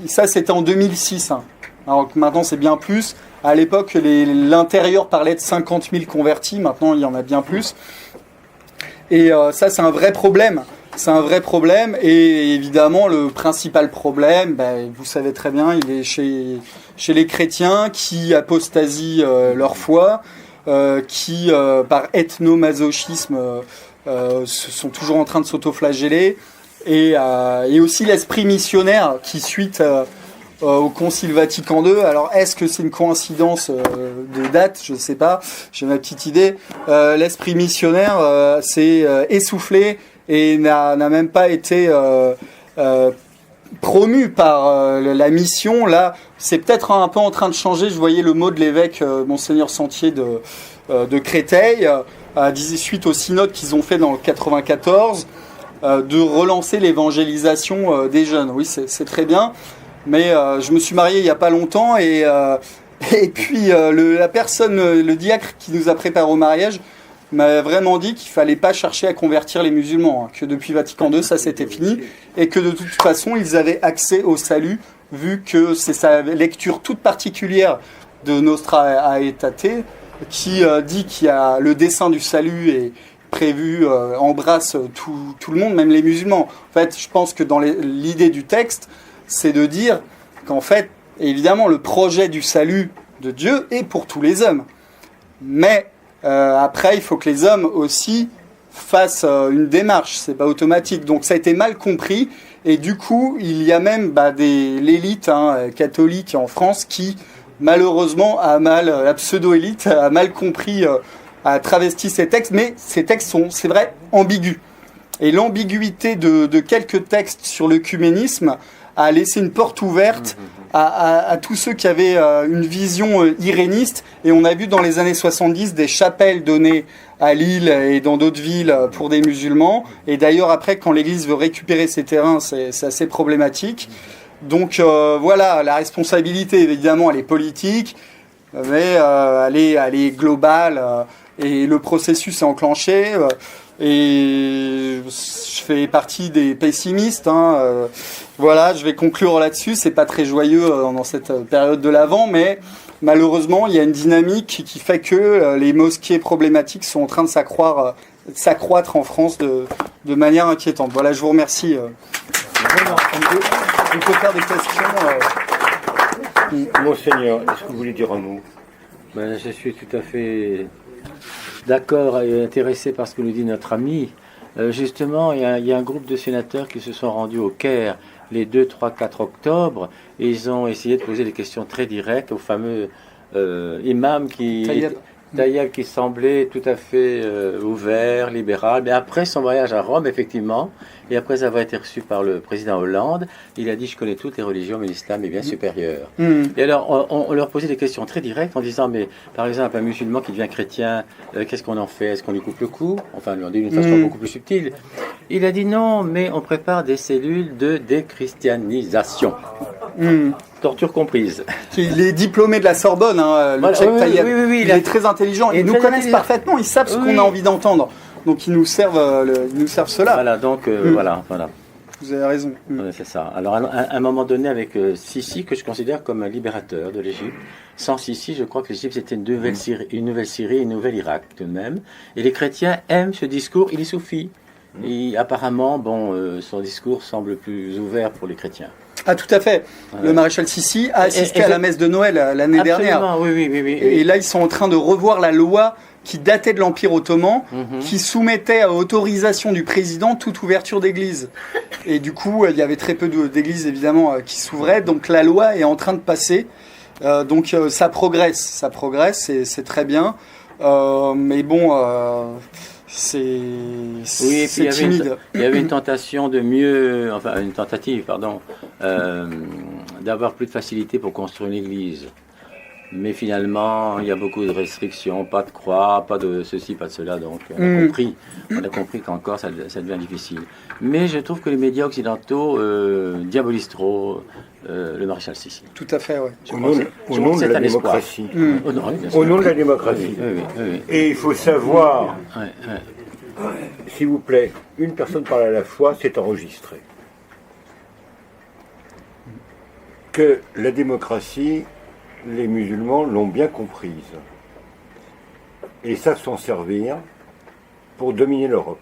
ça c'était en 2006, hein. Alors maintenant c'est bien plus. À l'époque, l'intérieur parlait de 50 000 convertis, maintenant il y en a bien plus. Et ça c'est un vrai problème. C'est un vrai problème, et évidemment le principal problème, vous savez très bien, il est chez les chrétiens qui apostasient leur foi, qui par ethnomasochisme sont toujours en train de s'autoflageller, et aussi l'esprit missionnaire qui suite au Concile Vatican II. Alors est-ce que c'est une coïncidence de date? Je ne sais pas, j'ai ma petite idée. L'esprit missionnaire s'est essoufflé et n'a même pas été promu par la mission. Là, c'est peut-être un peu en train de changer. Je voyais le mot de l'évêque Monseigneur Sentier de Créteil, suite au synode qu'ils ont fait dans le 94, de relancer l'évangélisation des jeunes. Oui, c'est très bien. Mais je me suis marié il n'y a pas longtemps, et puis la personne, le diacre qui nous a préparé au mariage, m'a vraiment dit qu'il fallait pas chercher à convertir les musulmans, hein, que depuis Vatican II ça c'était fini, et que de toute façon ils avaient accès au salut, vu que c'est sa lecture toute particulière de Nostra Aetate qui dit qu'il y a le dessein du salut est prévu, embrasse tout le monde, même les musulmans. En fait, je pense que dans l'idée du texte, c'est de dire qu'en fait, évidemment, le projet du salut de Dieu est pour tous les hommes, mais après, il faut que les hommes aussi fassent une démarche, c'est pas automatique. Donc ça a été mal compris, et du coup, il y a même l'élite catholique en France qui, malheureusement, la pseudo-élite a mal compris, a travesti ces textes, mais ces textes sont, c'est vrai, ambigus. Et l'ambiguïté de quelques textes sur l'œcuménisme a laissé une porte ouverte à tous ceux qui avaient une vision iréniste. Et on a vu dans les années 70 des chapelles données à Lille et dans d'autres villes pour des musulmans. Et d'ailleurs, après, quand l'Église veut récupérer ces terrains, c'est assez problématique. Donc voilà, la responsabilité, évidemment, elle est politique, mais elle est globale, et le processus est enclenché. Et je fais partie des pessimistes, hein. Voilà, je vais conclure là-dessus. C'est pas très joyeux dans cette période de l'Avent, mais malheureusement, il y a une dynamique qui fait que les mosquées problématiques sont en train de s'accroître en France de manière inquiétante. Voilà, je vous remercie. On peut faire des questions. Monseigneur, est-ce que vous voulez dire un mot? Je suis tout à fait d'accord et intéressé par ce que nous dit notre ami. Justement, il y a un groupe de sénateurs qui se sont rendus au Caire les 2, 3, 4 octobre, et ils ont essayé de poser des questions très directes au fameux imam Taïeb qui semblait tout à fait ouvert, libéral. Mais après son voyage à Rome, effectivement, et après avoir été reçu par le président Hollande, il a dit « Je connais toutes les religions, mais l'islam est bien supérieur ». Et alors, on leur posait des questions très directes en disant « Mais par exemple, un musulman qui devient chrétien, qu'est-ce qu'on en fait? Est-ce qu'on lui coupe le cou ?» Enfin, lui on dit d'une façon beaucoup plus subtile. Il a dit « Non, mais on prépare des cellules de déchristianisation ». Torture comprise. Il est diplômé de la Sorbonne, hein, le Cheikh Taïeb. Oui, il est très intelligent. Ils nous connaissent parfaitement, ils savent ce qu'on a envie d'entendre. Donc ils nous servent cela. Voilà, donc voilà. Vous avez raison. C'est ça. Alors à un moment donné, avec Sisi, que je considère comme un libérateur de l'Égypte. Sans Sisi, je crois que l'Égypte c'était une nouvelle Syrie, une nouvelle Irak tout de même. Et les chrétiens aiment ce discours, il est soufi. Et apparemment, son discours semble plus ouvert pour les chrétiens. Ah, tout à fait. Le maréchal Sissi a assisté à la messe de Noël l'année dernière. Oui. Et là, ils sont en train de revoir la loi qui datait de l'Empire ottoman, qui soumettait à autorisation du président toute ouverture d'église. Et du coup, il y avait très peu d'églises, évidemment, qui s'ouvraient. Donc la loi est en train de passer. Donc ça progresse, c'est très bien. Mais bon, c'est Oui, et puis timide. il y avait une tentation de mieux, enfin une tentative, pardon, d'avoir plus de facilité pour construire une église. Mais finalement, il y a beaucoup de restrictions, pas de croix, pas de ceci, pas de cela. Donc on a compris qu'encore ça devient difficile. Mais je trouve que les médias occidentaux diabolisent trop le maréchal Sissi. Tout à fait, oui. Au nom de la démocratie. Au nom de la démocratie. Oui. Et il faut savoir, s'il vous plaît, une personne parle à la fois, c'est enregistré. Que la démocratie, les musulmans l'ont bien comprise. Et savent s'en servir pour dominer l'Europe.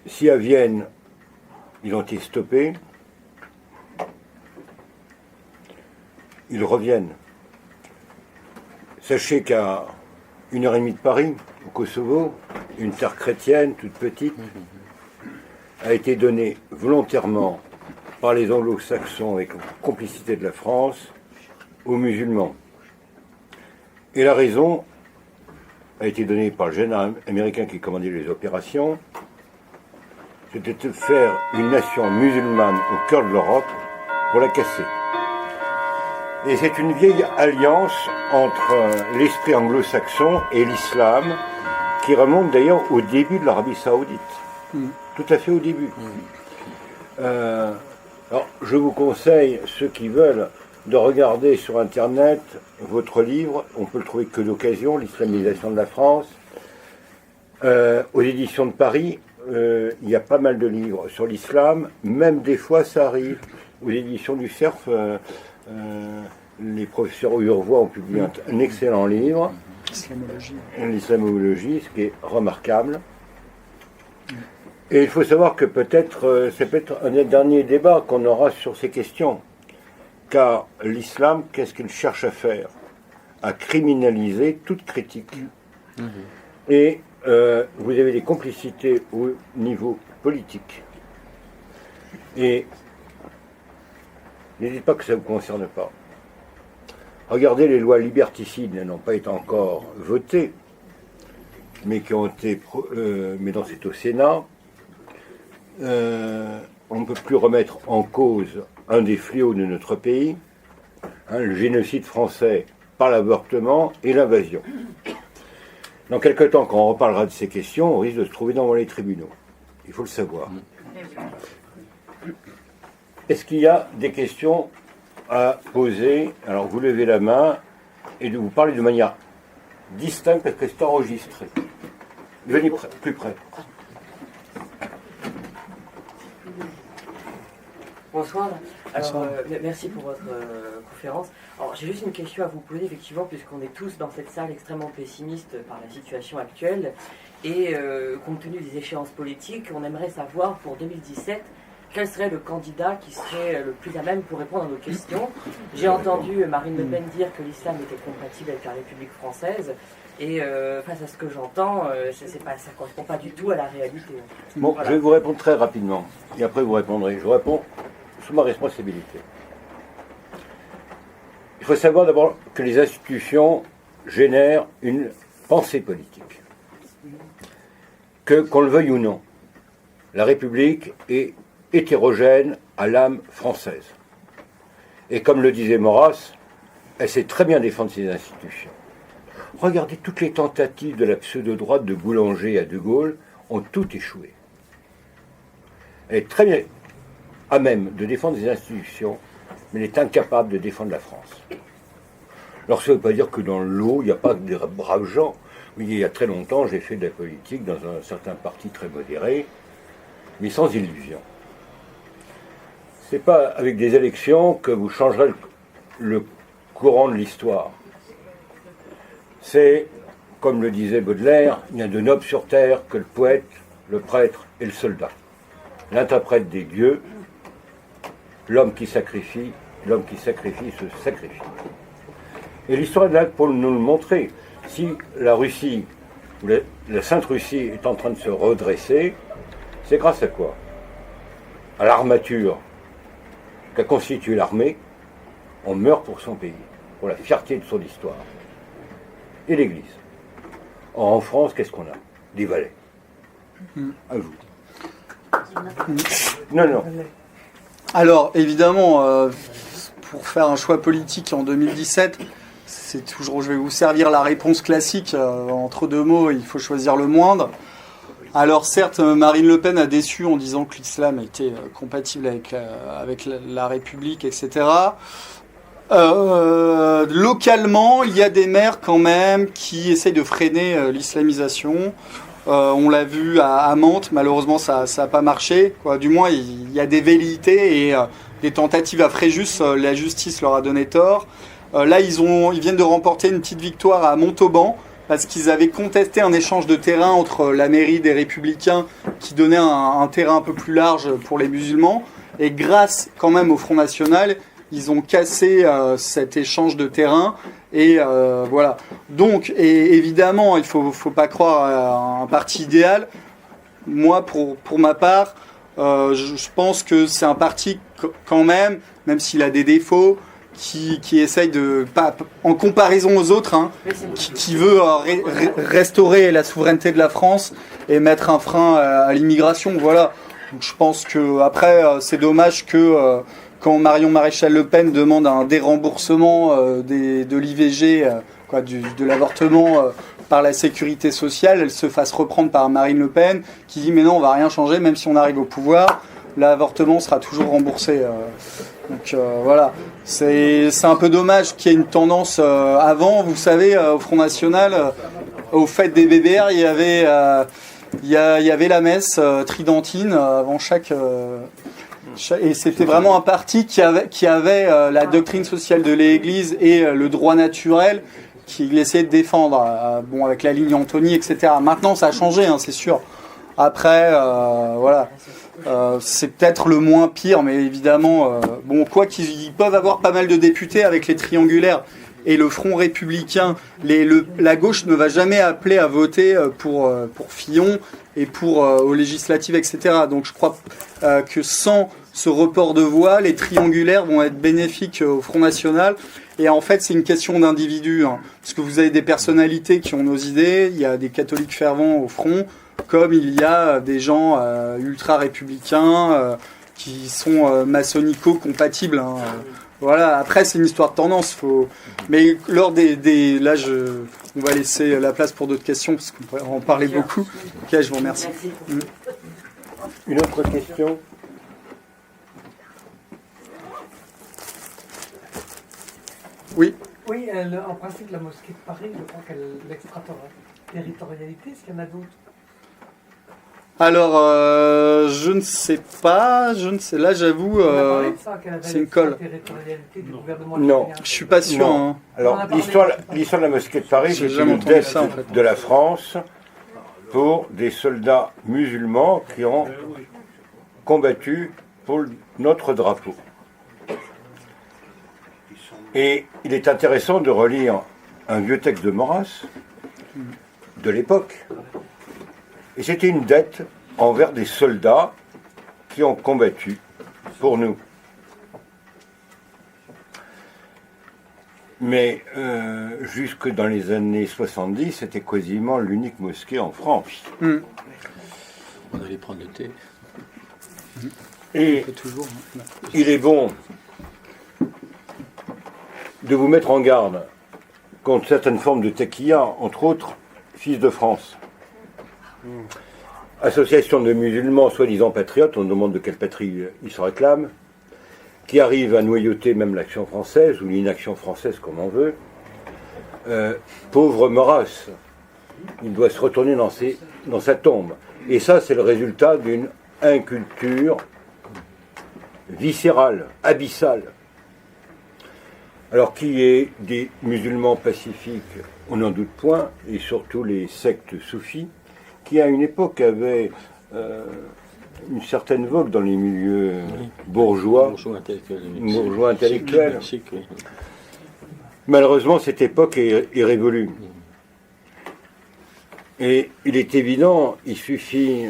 Si à Vienne, ils ont été stoppés, ils reviennent. Sachez qu'à 1h30 de Paris, au Kosovo, une terre chrétienne, toute petite, a été donnée volontairement par les anglo-saxons avec la complicité de la France aux musulmans. Et la raison a été donnée par le général américain qui commandait les opérations, c'était de faire une nation musulmane au cœur de l'Europe pour la casser. Et c'est une vieille alliance entre l'esprit anglo-saxon et l'islam qui remonte d'ailleurs au début de l'Arabie saoudite. Tout à fait au début. Alors, je vous conseille, ceux qui veulent, de regarder sur Internet votre livre. On peut le trouver que d'occasion, l'islamisation de la France. Aux éditions de Paris, il y a pas mal de livres sur l'islam. Même des fois, ça arrive. Aux éditions du Cerf, les professeurs Urvois ont publié un excellent livre. L'islamologie, ce qui est remarquable. Et il faut savoir que peut-être, ça peut être un des derniers débats qu'on aura sur ces questions. Car l'islam, qu'est-ce qu'il cherche à faire? À criminaliser toute critique. Et vous avez des complicités au niveau politique. Et n'hésitez pas que ça ne vous concerne pas. Regardez les lois liberticides, elles n'ont pas été encore votées, mais qui ont été, mais dans c'est au Sénat. On ne peut plus remettre en cause un des fléaux de notre pays, le génocide français par l'avortement et l'invasion. Dans quelque temps, quand on reparlera de ces questions, on risque de se trouver devant les tribunaux. Il faut le savoir. Est-ce qu'il y a des questions à poser? Alors vous levez la main et de vous parler de manière distincte parce que c'est enregistré. Venez plus près. Bonsoir. Alors, merci pour votre conférence. Alors, j'ai juste une question à vous poser, effectivement, puisqu'on est tous dans cette salle extrêmement pessimiste par la situation actuelle. Et compte tenu des échéances politiques, on aimerait savoir pour 2017 quel serait le candidat qui serait le plus à même pour répondre à nos questions. J'ai entendu Marine Le Pen dire que l'islam était compatible avec la République française. Et face à ce que j'entends, ça ne correspond pas du tout à la réalité. Bon, voilà. Je vais vous répondre très rapidement. Et après, vous répondrez. Je vous réponds sous ma responsabilité. Il faut savoir d'abord que les institutions génèrent une pensée politique. Qu'on le veuille ou non, la République est hétérogène à l'âme française. Et comme le disait Maurras, elle sait très bien défendre ses institutions. Regardez, toutes les tentatives de la pseudo-droite de Boulanger à De Gaulle ont toutes échoué. Elle est très bien à même de défendre des institutions, mais elle est incapable de défendre la France. Alors ça ne veut pas dire que dans l'eau, il n'y a pas des braves gens. Oui, il y a très longtemps, j'ai fait de la politique dans un certain parti très modéré, mais sans illusion. Ce n'est pas avec des élections que vous changerez le courant de l'histoire. C'est, comme le disait Baudelaire, il n'y a de nobles sur terre que le poète, le prêtre et le soldat. L'interprète des dieux, l'homme qui sacrifie se sacrifie. Et l'histoire est là pour nous le montrer. Si la Russie, ou la Sainte Russie est en train de se redresser, c'est grâce à quoi? À l'armature qu'a constituée l'armée, On meurt pour son pays, pour la fierté de son histoire. Et l'Église. Or, en France, qu'est-ce qu'on a? Des valets. À vous. Non. Alors, évidemment, pour faire un choix politique en 2017, c'est toujours, je vais vous servir la réponse classique. Entre deux mots, il faut choisir le moindre. Alors certes, Marine Le Pen a déçu en disant que l'islam était compatible avec la République, etc. Localement, il y a des maires quand même qui essayent de freiner l'islamisation. On l'a vu à Mantes, malheureusement ça n'a pas marché. Du moins, il y a des velléités et des tentatives à Fréjus, la justice leur a donné tort. Là, ils viennent de remporter une petite victoire à Montauban, parce qu'ils avaient contesté un échange de terrain entre la mairie des Républicains qui donnait un terrain un peu plus large pour les musulmans. Et grâce quand même au Front National, ils ont cassé cet échange de terrain. Et voilà. Donc, et évidemment, il ne faut pas croire à un parti idéal. Moi, pour ma part, je pense que c'est un parti quand même s'il a des défauts, qui essaye de, pas en comparaison aux autres, qui veut restaurer la souveraineté de la France et mettre un frein à l'immigration. Voilà. Donc je pense que après c'est dommage que quand Marion Maréchal Le Pen demande un déremboursement de l'IVG, de l'avortement par la sécurité sociale, elle se fasse reprendre par Marine Le Pen qui dit mais non, on va rien changer, même si on arrive au pouvoir, l'avortement sera toujours remboursé. Donc voilà, c'est un peu dommage qu'il y ait une tendance avant. Vous savez, au Front National, au fait des BBR, il y avait la messe tridentine avant chaque et c'était vraiment un parti qui avait la doctrine sociale de l'Église et le droit naturel qu'il essayait de défendre. Avec la ligne Antony, etc. Maintenant, ça a changé, c'est sûr. Après, voilà. C'est peut-être le moins pire, mais évidemment, quoi qu'ils peuvent avoir pas mal de députés avec les triangulaires et le Front républicain. La gauche ne va jamais appeler à voter pour Fillon et aux législatives, etc. Donc je crois que sans ce report de voix, les triangulaires vont être bénéfiques au Front National. Et en fait, c'est une question d'individus, parce que vous avez des personnalités qui ont nos idées, il y a des catholiques fervents au Front, comme il y a des gens ultra-républicains qui sont maçonnico-compatibles. Voilà. Après, c'est une histoire de tendance. Mais lors là, on va laisser la place pour d'autres questions, parce qu'on pourrait en parler beaucoup. Ok, je vous remercie. Une autre question? Oui. Oui, en principe, la mosquée de Paris, je crois qu'elle l'extraterritorialité, est-ce qu'il y en a d'autres? Alors, je ne sais pas. Là, j'avoue, c'est une colle. Non, je suis pas sûr. Non. Alors, l'histoire de la mosquée de Paris, c'est une dette de la France pour des soldats musulmans qui ont combattu pour notre drapeau. Et il est intéressant de relire un vieux texte de Maurras de l'époque. Et c'était une dette envers des soldats qui ont combattu pour nous. Mais jusque dans les années 70, c'était quasiment l'unique mosquée en France. On allait prendre le thé. Et il est bon de vous mettre en garde contre certaines formes de taquilla, entre autres, Fils de France. Association de musulmans soi-disant patriotes, on demande de quelle patrie ils se réclament, qui arrivent à noyauter même l'action française, ou l'inaction française comme on veut. Pauvre Maurras, il doit se retourner dans sa tombe. Et ça, c'est le résultat d'une inculture viscérale, abyssale. Alors, qui est des musulmans pacifiques, on n'en doute point, et surtout les sectes soufis, qui à une époque avaient une certaine vogue dans les milieux bourgeois intellectuels. Malheureusement, cette époque est révolue. Et il est évident, il suffit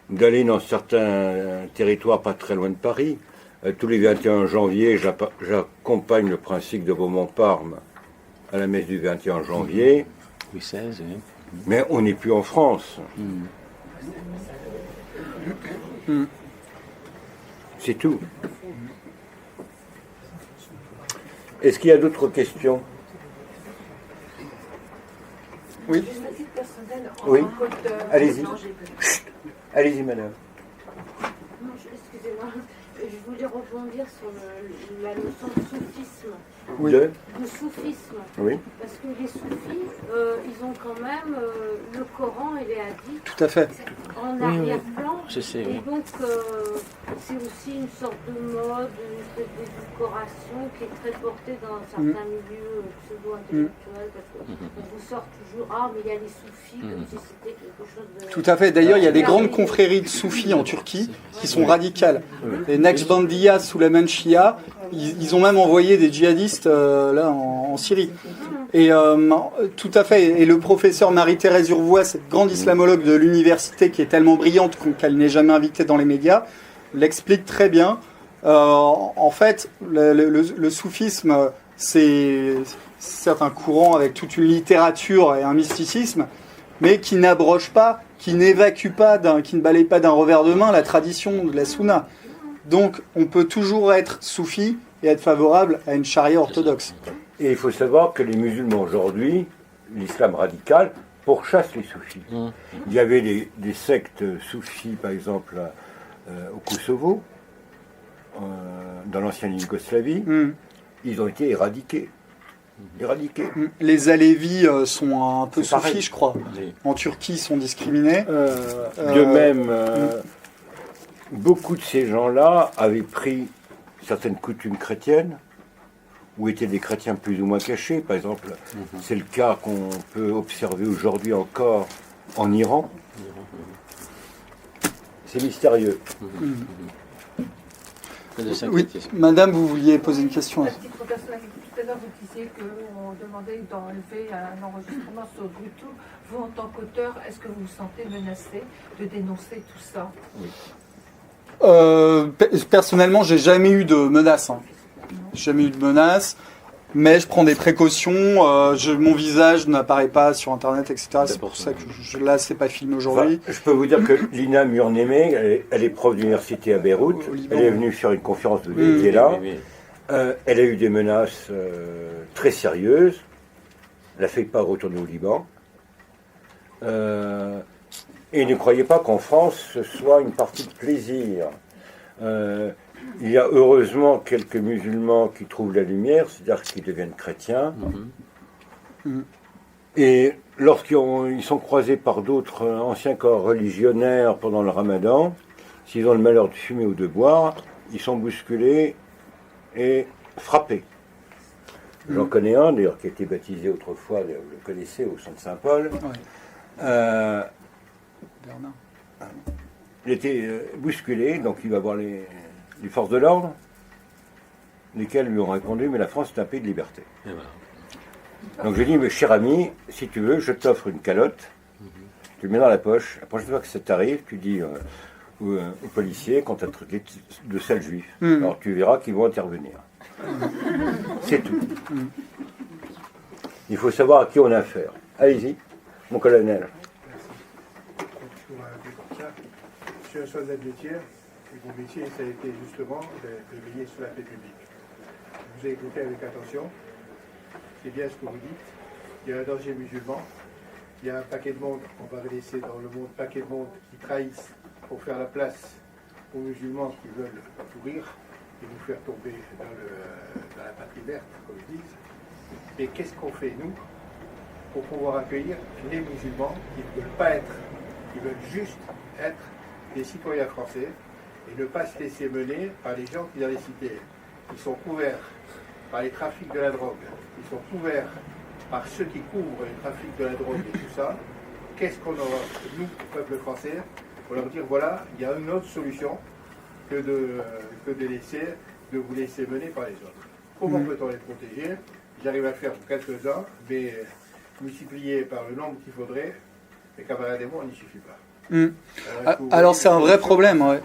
d'aller dans certains territoires pas très loin de Paris, Tous les 21 janvier, j'accompagne le prince de Beaumont-Parme à la messe du 21 janvier. Louis XVI, oui. Mais on n'est plus en France. C'est tout. Est-ce qu'il y a d'autres questions? Oui. Juste à titre personnel, en Oui. tant qu'auteur- Allez-y. Non, j'ai pas- Chut. Allez-y, madame. Non, excusez-moi, je voulais rebondir sur la notion de soufisme. Oui. Deux. Le soufisme, Oui. parce que les soufis, ils ont quand même le Coran et les hadiths Tout à fait. en Oui, arrière-plan. Je sais, Et oui. donc, c'est aussi une sorte de mode, une espèce d'édulcoration qui est très portée dans certains milieux pseudo-intellectuels, parce qu'on vous sort toujours « Ah, mais il y a les soufis », comme si c'était quelque chose de... Tout à fait. D'ailleurs, il y a des grandes confréries de soufis en Turquie qui sont radicales. Les Naqshbandiya, Suleyman Shia, ils ont même envoyé des djihadistes là en Syrie. Et tout à fait. Et le professeur Marie-Thérèse Urvois, cette grande islamologue de l'université qui est tellement brillante qu'elle n'est jamais invitée dans les médias, l'explique très bien. En fait, le soufisme, c'est certes un courant avec toute une littérature et un mysticisme, mais qui n'abroge pas, qui n'évacue pas, qui ne balaye pas d'un revers de main la tradition de la sunna. Donc, on peut toujours être soufi et être favorable à une charia orthodoxe. Et il faut savoir que les musulmans aujourd'hui, l'islam radical, pourchasse les soufis. Il y avait des sectes soufis, par exemple, au Kosovo, dans l'ancienne Yougoslavie. Ils ont été éradiqués. Les Alévis sont un peu C'est pareil. soufis, je crois. Oui. En Turquie, ils sont discriminés. De même, beaucoup de ces gens-là avaient pris certaines coutumes chrétiennes, où étaient des chrétiens plus ou moins cachés. Par exemple, c'est le cas qu'on peut observer aujourd'hui encore en Iran. C'est mystérieux. Pas de Oui, s'inquiéter. madame, vous vouliez poser une question. À titre personnel, tout à l'heure, vous disiez qu'on demandait d'enlever un enregistrement sur YouTube. Vous, en tant qu'auteur, est-ce que vous vous sentez menacé de dénoncer tout ça? Personnellement, j'ai jamais eu de menaces. Jamais eu de menaces, mais je prends des précautions. Mon visage n'apparaît pas sur Internet, etc. C'est pour ça que là, c'est pas filmé aujourd'hui. Enfin, je peux vous dire que Lina Murneme, elle est prof d'université à Beyrouth. Au Liban. Elle est venue faire une conférence de l'été là. Oui, oui. Elle a eu des menaces très sérieuses. Elle a fait pas retourner au Liban. Et ne croyez pas qu'en France, ce soit une partie de plaisir. Il y a heureusement quelques musulmans qui trouvent la lumière, c'est-à-dire qu'ils deviennent chrétiens. Et lorsqu'ils sont croisés par d'autres anciens corps religionnaires pendant le ramadan, s'ils ont le malheur de fumer ou de boire, ils sont bousculés et frappés. J'en connais un, d'ailleurs, qui a été baptisé autrefois, vous le connaissez, au Centre Saint-Paul. Bernard. Il était bousculé, donc il va voir les forces de l'ordre, lesquelles lui ont répondu, mais la France est un pays de liberté. Et voilà. Donc je lui ai dit, mais cher ami, si tu veux, je t'offre une calotte, tu le mets dans la poche, la prochaine fois que ça t'arrive, tu dis aux policiers qu'on t'a traité de sale juif. Alors tu verras qu'ils vont intervenir. C'est tout. Il faut savoir à qui on a affaire. Allez-y, mon colonel. Je suis un soldat de métier, et mon métier, ça a été justement de veiller sur la paix publique. Je vous ai écouté avec attention, c'est bien ce que vous dites. Il y a un danger musulman, il y a un paquet de monde, on va laisser dans le monde, paquet de monde qui trahissent pour faire la place aux musulmans qui veulent pourrir et nous faire tomber dans la patrie verte, comme ils disent. Et qu'est-ce qu'on fait, nous, pour pouvoir accueillir les musulmans qui ne veulent pas être, qui veulent juste être des citoyens français et ne pas se laisser mener par les gens qui dans les cités, qui sont couverts par les trafics de la drogue, qui sont couverts par ceux qui couvrent les trafics de la drogue et tout ça. Qu'est-ce qu'on aura, nous, peuple français, pour leur dire, voilà, il y a une autre solution que de vous laisser mener par les autres. Comment peut-on les protéger? J'arrive à le faire pour quelques-uns, mais multiplié par le nombre qu'il faudrait, mes camarades et moi, on n'y suffit pas. Alors c'est un vrai problème, ouais.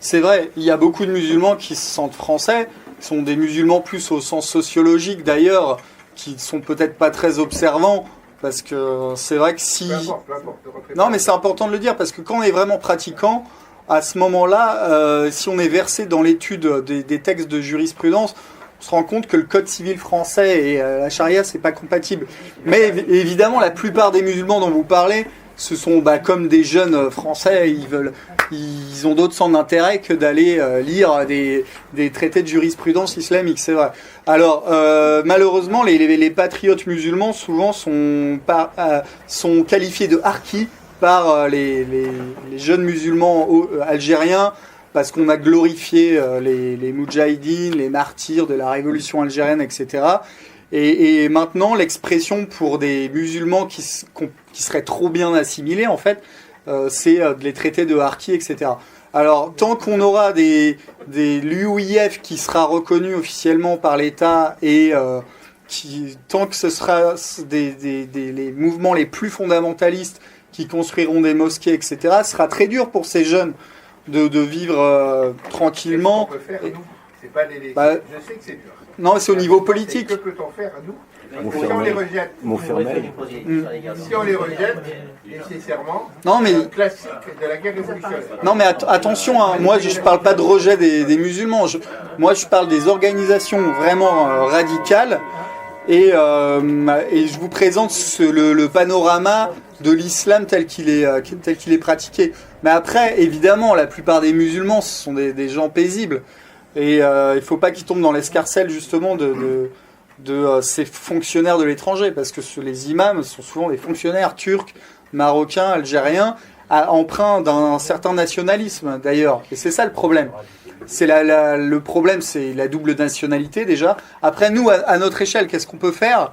c'est vrai, il y a beaucoup de musulmans qui se sentent français, qui sont des musulmans plus au sens sociologique d'ailleurs, qui sont peut-être pas très observants, parce que c'est vrai que si... Peu importe, ne rentrez Non, pas. mais c'est important de le dire, parce que quand on est vraiment pratiquant, à ce moment-là, si on est versé dans l'étude des textes de jurisprudence, on se rend compte que le code civil français et la charia, c'est pas compatible. Mais évidemment, la plupart des musulmans dont vous parlez, ce sont comme des jeunes français, ils ont d'autres centres d'intérêt que d'aller lire des traités de jurisprudence islamique, c'est vrai. Alors, malheureusement, les patriotes musulmans, souvent, sont qualifiés de harkis par les jeunes musulmans algériens, parce qu'on a glorifié les moudjahidines, les martyrs de la révolution algérienne, etc. Et maintenant, l'expression pour des musulmans qui seraient trop bien assimilés, en fait, c'est de les traiter de harkis, etc. Alors, tant qu'on aura des l'UOIF qui sera reconnu officiellement par l'État et tant que ce sera les mouvements les plus fondamentalistes qui construiront des mosquées, etc., ce sera très dur pour ces jeunes de vivre tranquillement. Qu'est-ce qu'on peut faire, nous ? C'est pas les... Bah, Je sais que c'est dur. Non, c'est au niveau politique. Que peut-on faire, nous ? Si Montfermeil. on les rejette, si on les rejette, nécessairement, Non, mais... classique de la guerre révolutionnaire. Non, mais attention, hein, moi je parle pas de rejet des musulmans, moi je parle des organisations vraiment radicales et je vous présente le panorama de l'islam tel qu'il est pratiqué. Mais après, évidemment, la plupart des musulmans, ce sont des gens paisibles et il faut pas qu'ils tombent dans l'escarcelle justement de ces fonctionnaires de l'étranger, parce que les imams sont souvent des fonctionnaires turcs, marocains, algériens, empreints d'un certain nationalisme d'ailleurs. Et c'est ça le problème. Le problème, c'est la double nationalité déjà. Après, nous, à notre échelle, qu'est-ce qu'on peut faire ?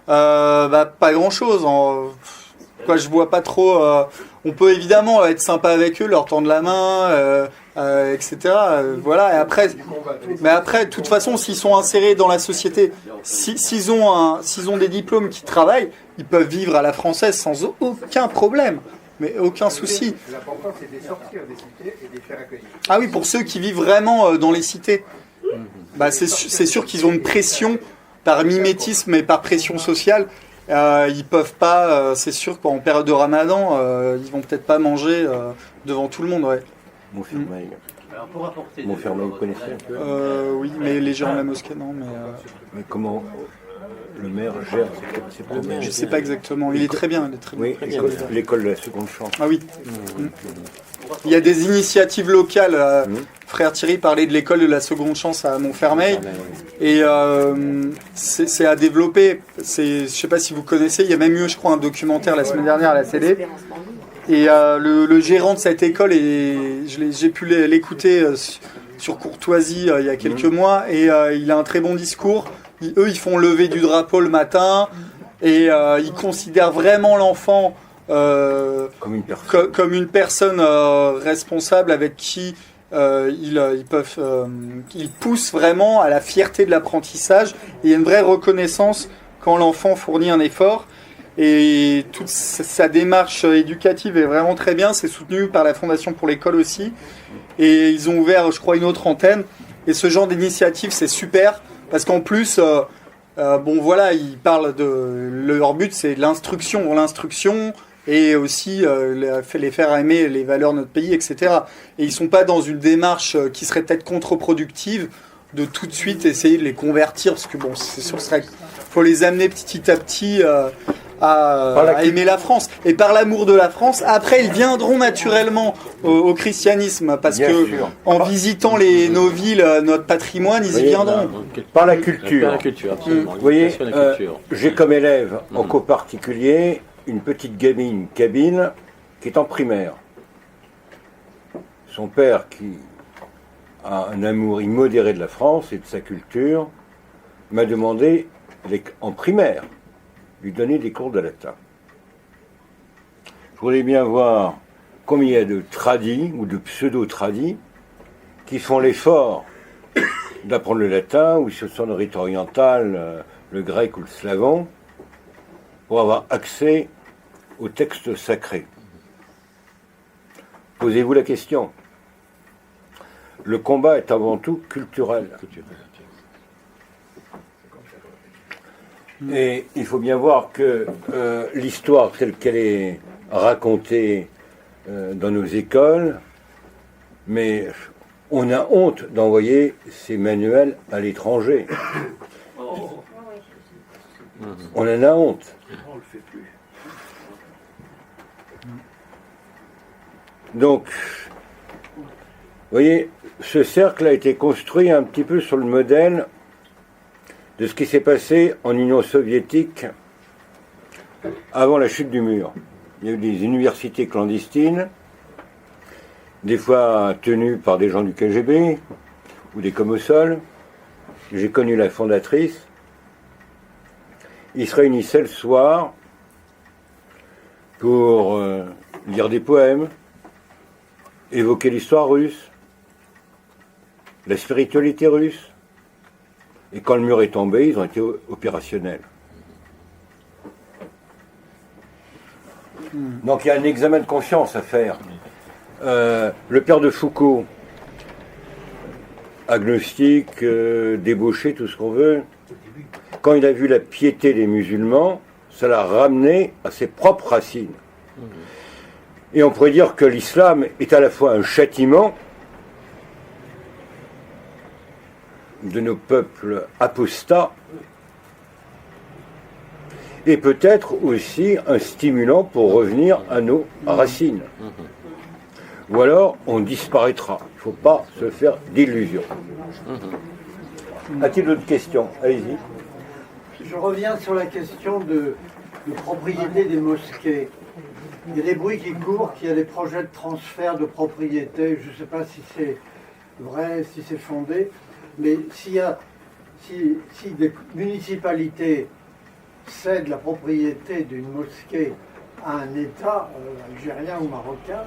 Pas grand-chose. Je vois pas trop. On peut évidemment être sympa avec eux, leur tendre la main, etc. Voilà. Et après, de toute façon, s'ils sont insérés dans la société, s'ils ont des diplômes qui travaillent, ils peuvent vivre à la française sans aucun problème. Mais aucun souci. L'important, c'est de les sortir des cités et de les faire accueillir. Ah oui, pour ceux qui vivent vraiment dans les cités. C'est sûr qu'ils ont une pression par mimétisme et par pression sociale. Ils peuvent pas, c'est sûr qu'en période de Ramadan, ils vont peut-être pas manger devant tout le monde. Ouais. Montfermeil. Montfermeil, vous connaissez un peu Oui, mais les gens de la mosquée, non. Mais comment le maire gère ses problèmes? Je sais pas exactement. Il est très bien. Oui, l'école de la seconde chance. Ah oui. Il y a des initiatives locales. Frère Thierry parlait de l'école de la seconde chance à Montfermeil. Et c'est à développer. Je sais pas si vous connaissez, il y a même eu, je crois, un documentaire la semaine dernière à la télé. Et le gérant de cette école, j'ai pu l'écouter sur Courtoisie il y a quelques mois, et il a un très bon discours. Eux, ils font lever du drapeau le matin, et ils considèrent vraiment l'enfant comme une personne responsable avec qui ils poussent vraiment à la fierté de l'apprentissage. Et il y a une vraie reconnaissance quand l'enfant fournit un effort. Et toute sa démarche éducative est vraiment très bien. C'est soutenu par la Fondation pour l'école aussi. Et ils ont ouvert, je crois, une autre antenne. Et ce genre d'initiative, c'est super. Parce qu'en plus, ils parlent leur but, c'est l'instruction et aussi les faire aimer les valeurs de notre pays, etc. Et ils ne sont pas dans une démarche qui serait peut-être contre-productive de tout de suite essayer de les convertir. Parce que bon, c'est sûr, faut les amener petit à petit à aimer la France. Et par l'amour de la France, après ils viendront naturellement au christianisme, parce que en visitant nos villes, notre patrimoine, ils y viendront. Par la culture. Par la culture, absolument. Vous voyez, j'ai comme élève en cours particulier une petite gamine Kabyle qui est en primaire. Son père, qui a un amour immodéré de la France et de sa culture, m'a demandé en primaire lui donner des cours de latin. Je voudrais bien voir combien il y a de tradis ou de pseudo-tradis qui font l'effort d'apprendre le latin, ou si ce sont le rite oriental, le grec ou le slavon, pour avoir accès aux textes sacrés. Posez-vous la question. Le combat est avant tout culturel. Et il faut bien voir que l'histoire telle qu'elle est racontée dans nos écoles, mais on a honte d'envoyer ces manuels à l'étranger. On en a honte. On le fait plus. Donc, vous voyez, ce cercle a été construit un petit peu sur le modèle de ce qui s'est passé en Union soviétique avant la chute du mur. Il y a eu des universités clandestines, des fois tenues par des gens du KGB ou des Comossols. J'ai connu la fondatrice. Ils se réunissaient le soir pour lire des poèmes, évoquer l'histoire russe, la spiritualité russe. Et quand le mur est tombé, ils ont été opérationnels. Donc il y a un examen de conscience à faire. Le père de Foucault, agnostique, débauché, tout ce qu'on veut, quand il a vu la piété des musulmans, ça l'a ramené à ses propres racines. Et on pourrait dire que l'islam est à la fois un châtiment de nos peuples apostats et peut-être aussi un stimulant pour revenir à nos racines. Ou alors on disparaîtra. Il ne faut pas se faire d'illusions. A-t-il d'autres questions? Allez-y. Je reviens sur la question de propriété des mosquées. Il y a des bruits qui courent, qu'il y a des projets de transfert de propriété. Je ne sais pas si c'est vrai, si c'est fondé. Mais si des municipalités cèdent la propriété d'une mosquée à un État algérien ou marocain,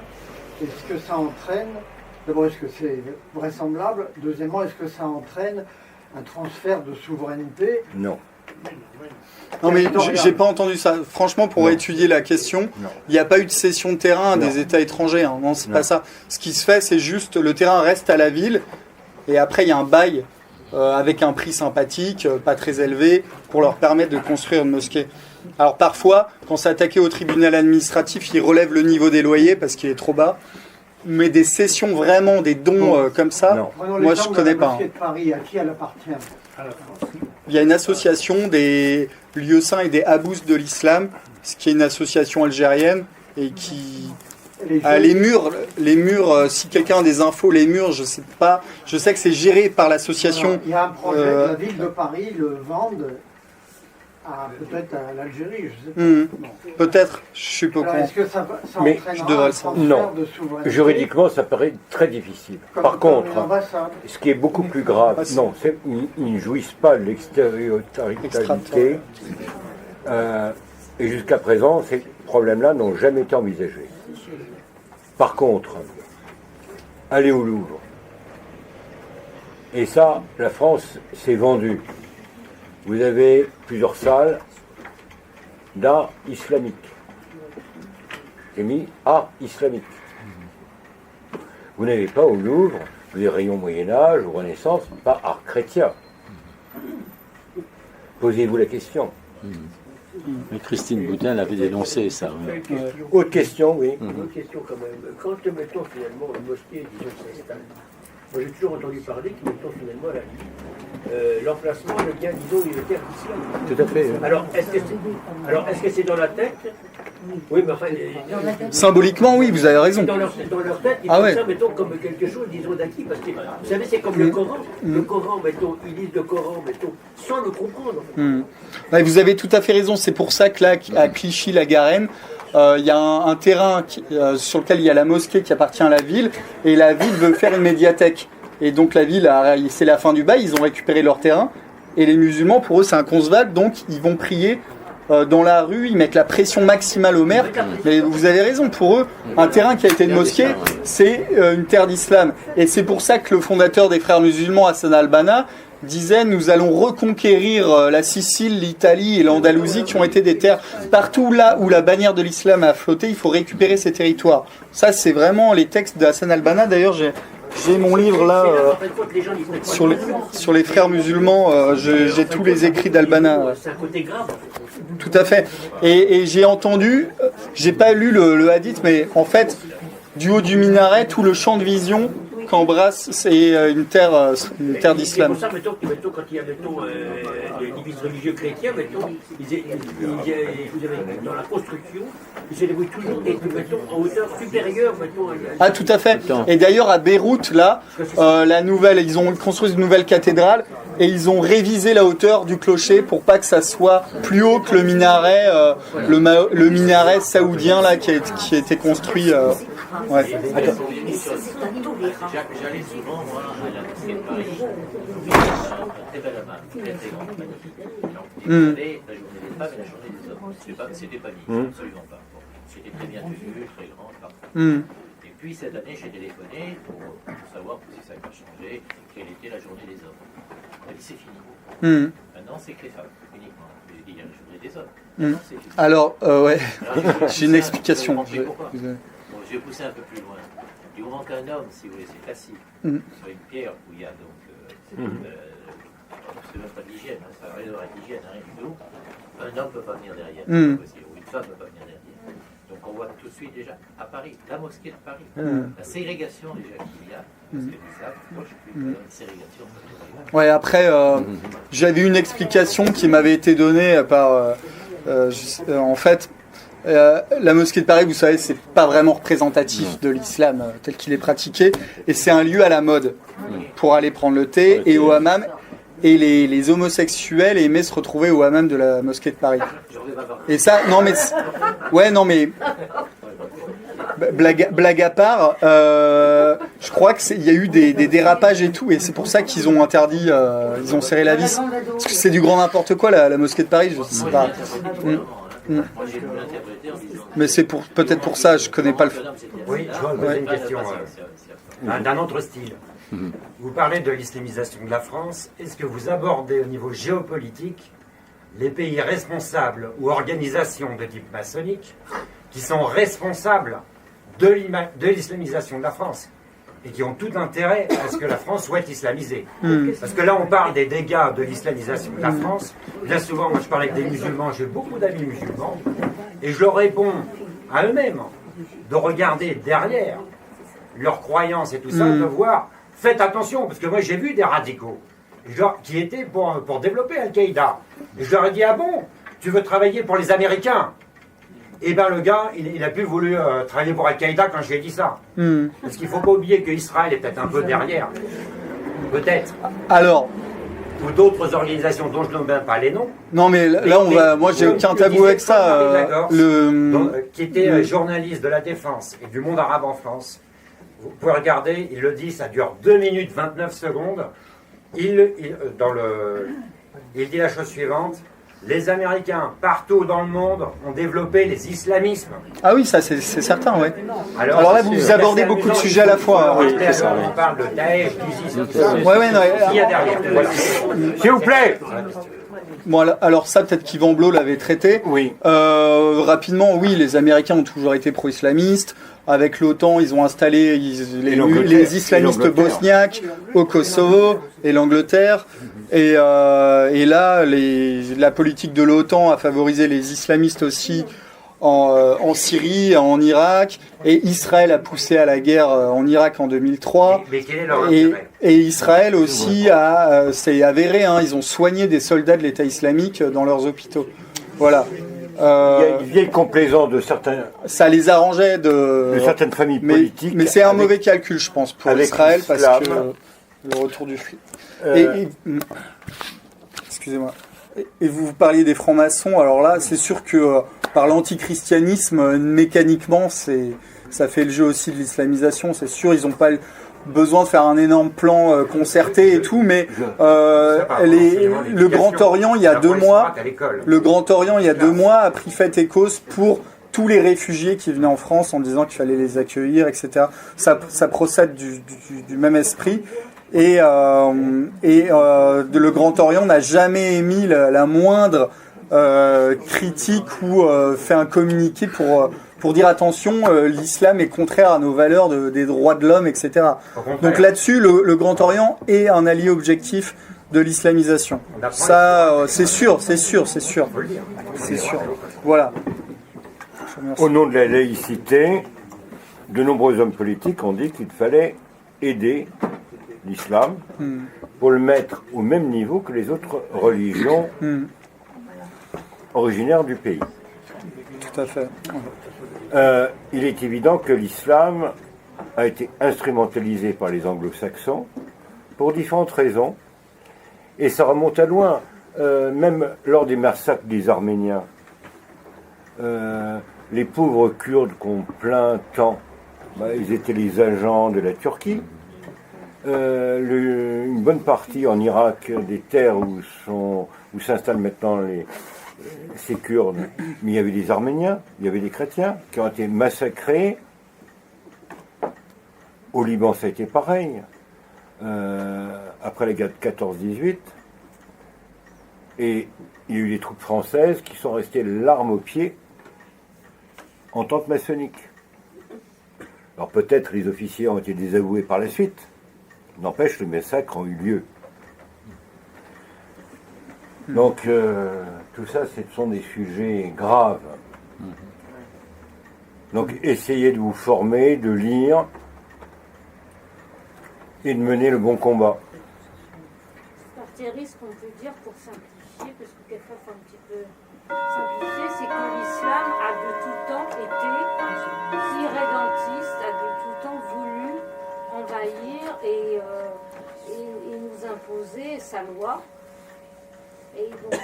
est-ce que ça entraîne, d'abord est-ce que c'est vraisemblable, deuxièmement est-ce que ça entraîne un transfert de souveraineté? Non. Non mais j'ai pas entendu ça. Franchement, pour étudier la question, il n'y a pas eu de cession de terrain des États étrangers. Hein. Non, c'est pas ça. Ce qui se fait, c'est juste le terrain reste à la ville. Et après, il y a un bail avec un prix sympathique, pas très élevé, pour leur permettre de construire une mosquée. Alors parfois, quand c'est attaqué au tribunal administratif, ils relèvent le niveau des loyers parce qu'il est trop bas. Mais des cessions vraiment, des dons comme ça, moi je connais pas. De Paris, à qui elle appartient? À la France. Il y a une association des lieux saints et des habous de l'islam, ce qui est une association algérienne et qui... les murs, si quelqu'un a des infos, les murs, je sais pas, je sais que c'est géré par l'association. Il y a un projet de la ville de Paris, le vendent peut-être à l'Algérie, je sais pas. Peut-être, je suis pas au courant. Est-ce que ça Mais entraînera je devrais un le savoir. transfert de souveraineté? Juridiquement, ça paraît très difficile. Par contre, ce qui est beaucoup plus grave, non, ils ne jouissent pas de l'extériorité. Et jusqu'à présent, ces problèmes-là n'ont jamais été envisagés. Par contre, aller au Louvre. Et ça, la France s'est vendue. Vous avez plusieurs salles d'art islamique. J'ai mis art islamique. Vous n'avez pas au Louvre les rayons Moyen-Âge ou Renaissance, pas art chrétien. Posez-vous la question. Mais Christine Boudin l'avait dénoncé, ça. Oui. Autre question, oui. Une autre question quand même. Quand, mettons, finalement, une mosquée, disons, s'installe, moi j'ai toujours entendu parler que, mettons, finalement, l'emplacement, le bien, disons, il est terre d'islam. Tout à fait. Est-ce que c'est dans la tête? Oui, mais enfin... Symboliquement, oui, vous avez raison. Dans leur tête, ils font ça, mettons, comme quelque chose, disons, d'acquis. Parce que, vous savez, c'est comme le Coran. Le Coran, mettons, ils lisent le Coran, mettons, sans le comprendre. Ouais, vous avez tout à fait raison. C'est pour ça que là, à Clichy-la-Garenne, il y a un terrain sur lequel il y a la mosquée qui appartient à la ville. Et la ville veut faire une médiathèque. Et donc la ville, c'est la fin du bail, ils ont récupéré leur terrain. Et les musulmans, pour eux, c'est inconcevable. Donc ils vont prier dans la rue, ils mettent la pression maximale au maire. Mais vous avez raison, pour eux, un terrain qui a été une mosquée, c'est une terre d'islam. Et c'est pour ça que le fondateur des frères musulmans, Hassan al-Banna, disait: nous allons reconquérir la Sicile, l'Italie et l'Andalousie qui ont été des terres. Partout là où la bannière de l'islam a flotté, il faut récupérer ces territoires. Ça, c'est vraiment les textes de Hassan al-Banna. D'ailleurs, j'ai j'ai mon livre là sur les frères musulmans. J'ai tous les écrits d'Al-Banna. C'est un côté grave. Tout à fait. Et j'ai entendu, j'ai pas lu le hadith, mais en fait, du haut du minaret, tout le champ de vision qu'embrasse, c'est une terre d'islam. C'est pour ça, mettons, quand il y a les divises religieux chrétiens, mettons, vous avez dans la construction, ils se débrouillent toujours mettons, en hauteur supérieure. Mettons, Ah, tout à fait. Et d'ailleurs, à Beyrouth, là, ils ont construit une nouvelle cathédrale et ils ont révisé la hauteur du clocher pour pas que ça soit plus haut que le minaret, le minaret saoudien là qui a été construit. Ouais. J'allais souvent, moi, à la mosquée de Paris, très belle à main, très grande, magnifique. Donc, il y avait la journée des femmes et la journée des hommes. C'était pas dit, absolument pas. Bon, c'était très bien tenu, très grand, parfait. Et puis cette année, j'ai téléphoné pour savoir si ça avait changé, quelle était la journée des hommes. On m'a dit c'est fini. Maintenant, c'est que les femmes, uniquement. J'ai dit il y a la journée des hommes. Maintenant, c'est fini. Alors, ouais, j'ai une explication. Bon, je vais pousser un peu plus loin. Du moment qu'un homme, si vous voulez, c'est classique, sur une pierre où il y a donc, c'est même pas de l'hygiène, hein, ça n'a rien à voir avec l'hygiène, rien du tout, un homme ne peut pas venir derrière, ou une femme ne peut pas venir derrière. Donc on voit tout de suite déjà, à Paris, la mosquée de Paris, la ségrégation déjà qu'il y a, parce que ça, moi je suis plus une ségrégation. Ouais, après, j'avais une explication qui m'avait été donnée par, en fait, la mosquée de Paris, vous savez, c'est pas vraiment représentatif de l'islam tel qu'il est pratiqué, et c'est un lieu à la mode pour aller prendre le thé et au hammam. Et les homosexuels aimaient se retrouver au hammam de la mosquée de Paris. Et ça, non mais, blague à part, je crois qu'il y a eu des dérapages et tout, et c'est pour ça qu'ils ont interdit, ils ont serré la vis. Parce que c'est du grand n'importe quoi la mosquée de Paris, je sais pas. Mais c'est peut-être pour ça, je connais pas le. Oui, je vais poser une question d'un autre style. Vous parlez de l'islamisation de la France. Est-ce que vous abordez au niveau géopolitique les pays responsables ou organisations de type maçonnique qui sont responsables de l'islamisation de la France et qui ont tout intérêt à ce que la France soit islamisée? Parce que là, on parle des dégâts de l'islamisation de la France. Là, souvent, moi, je parle avec des musulmans, j'ai beaucoup d'amis musulmans, et je leur réponds à eux-mêmes de regarder derrière leurs croyances et tout ça, de voir, faites attention, parce que moi, j'ai vu des radicaux qui étaient pour développer Al-Qaïda. Et je leur ai dit, ah bon, tu veux travailler pour les Américains? Et bien le gars, il a plus voulu travailler pour Al-Qaïda quand je lui ai dit ça. Parce qu'il ne faut pas oublier qu'Israël est peut-être un peu derrière. Peut-être. Alors. Ou d'autres organisations dont je ne nomme même pas les noms. Non mais là, moi j'ai aucun tabou avec ça. Qui était journaliste de la Défense et du monde arabe en France. Vous pouvez regarder, il le dit, ça dure 2 minutes 29 secondes. Il dit la chose suivante. Les Américains, partout dans le monde, ont développé les islamismes. Ah oui, ça c'est certain, oui. Alors là, vous abordez beaucoup de sujets à la fois. Oui, c'est ça, on parle de Daesh, d'ISIS, tout ça. Il y a derrière. S'il vous plaît. Bon, alors ça, peut-être qu'Yvan Blot l'avait traité. Oui. Rapidement, oui, les Américains ont toujours été pro-islamistes. Avec l'OTAN, ils ont installé les islamistes bosniaques au Kosovo et l'Angleterre. Et là, la politique de l'OTAN a favorisé les islamistes aussi en Syrie, en Irak. Et Israël a poussé à la guerre en Irak en 2003. Mais quel est leur intérêt ? Et Israël aussi c'est avéré, hein, ils ont soigné des soldats de l'État islamique dans leurs hôpitaux. Voilà. Il y a une vieille complaisance de certains. Ça les arrangeait de certaines familles politiques. Mais c'est un mauvais calcul, je pense, pour Israël, parce que le retour du fric. Excusez-moi. Et vous parliez des francs-maçons. Alors là, c'est sûr que par l'antichristianisme, mécaniquement, ça fait le jeu aussi de l'islamisation. C'est sûr, ils n'ont pas besoin de faire un énorme plan concerté et tout, mais le Grand Orient, il y a 2 mois, a pris fait et cause pour tous les réfugiés qui venaient en France en disant qu'il fallait les accueillir, etc. Ça procède du même esprit. Et le Grand Orient n'a jamais émis la moindre critique ou fait un communiqué pour dire attention, l'islam est contraire à nos valeurs des droits de l'homme, etc. Donc là-dessus, le Grand Orient est un allié objectif de l'islamisation. Ça, c'est sûr. Voilà. Au nom de la laïcité, de nombreux hommes politiques ont dit qu'il fallait aider l'islam pour le mettre au même niveau que les autres religions originaires du pays. Tout à fait. Il est évident que l'islam a été instrumentalisé par les anglo-saxons pour différentes raisons, et ça remonte à loin. Même lors des massacres des Arméniens, les pauvres Kurdes qu'on plaint tant, ils étaient les agents de la Turquie. Une bonne partie en Irak des terres où s'installent maintenant ces Kurdes, mais il y avait des Arméniens, il y avait des chrétiens qui ont été massacrés. Au Liban, ça a été pareil. Après la guerre de 14-18, et il y a eu des troupes françaises qui sont restées l'arme au pied en tente maçonnique. Alors peut-être les officiers ont été désavoués par la suite, n'empêche, les massacres ont eu lieu. Donc tout ça, ce sont des sujets graves. Donc essayez de vous former, de lire et de mener le bon combat. Thierry, ce qu'on peut dire pour simplifier, parce que quelquefois il faut un petit peu simplifier, c'est que l'islam a de tout temps été irrédentiste, a de tout temps voulu envahir et nous imposer sa loi. Et donc,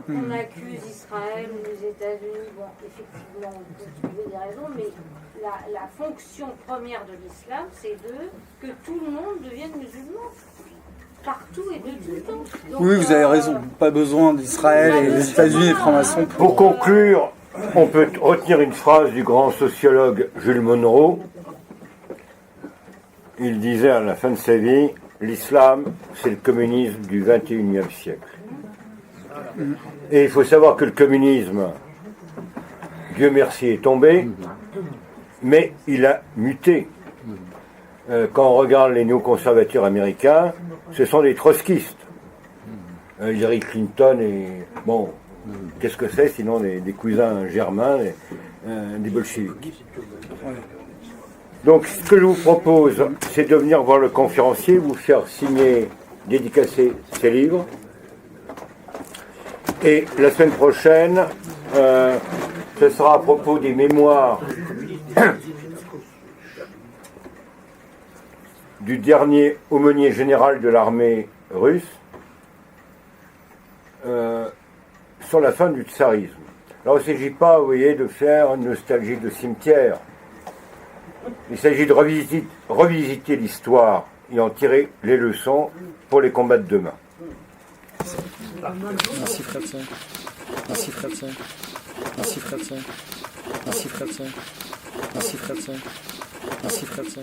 on accuse Israël ou les États-Unis, bon, effectivement, on peut trouver des raisons, mais la fonction première de l'islam, c'est que tout le monde devienne musulman. Partout et de tout temps. Donc, oui, vous avez raison. Pas besoin d'Israël et des États-Unis et francs-maçons. Pour conclure, on peut retenir une phrase du grand sociologue Jules Monroe. Il disait à la fin de sa vie, l'islam, c'est le communisme du XXIe siècle. Et il faut savoir que le communisme, Dieu merci, est tombé, mais il a muté. Quand on regarde les néoconservateurs américains, ce sont des trotskistes. Hillary Clinton et... Bon, qu'est-ce que c'est sinon des cousins germains, des bolcheviks. Donc ce que je vous propose, c'est de venir voir le conférencier, vous faire signer, dédicacer ses livres. Et la semaine prochaine, ce sera à propos des mémoires du dernier aumônier général de l'armée russe sur la fin du tsarisme. Alors il ne s'agit pas, vous voyez, de faire une nostalgie de cimetière. Il s'agit de revisiter l'histoire et en tirer les leçons pour les combats de demain. Merci Fredson. Merci Fredson. Merci Fredson. Merci Fredson. Merci Fredson. Merci Fredson.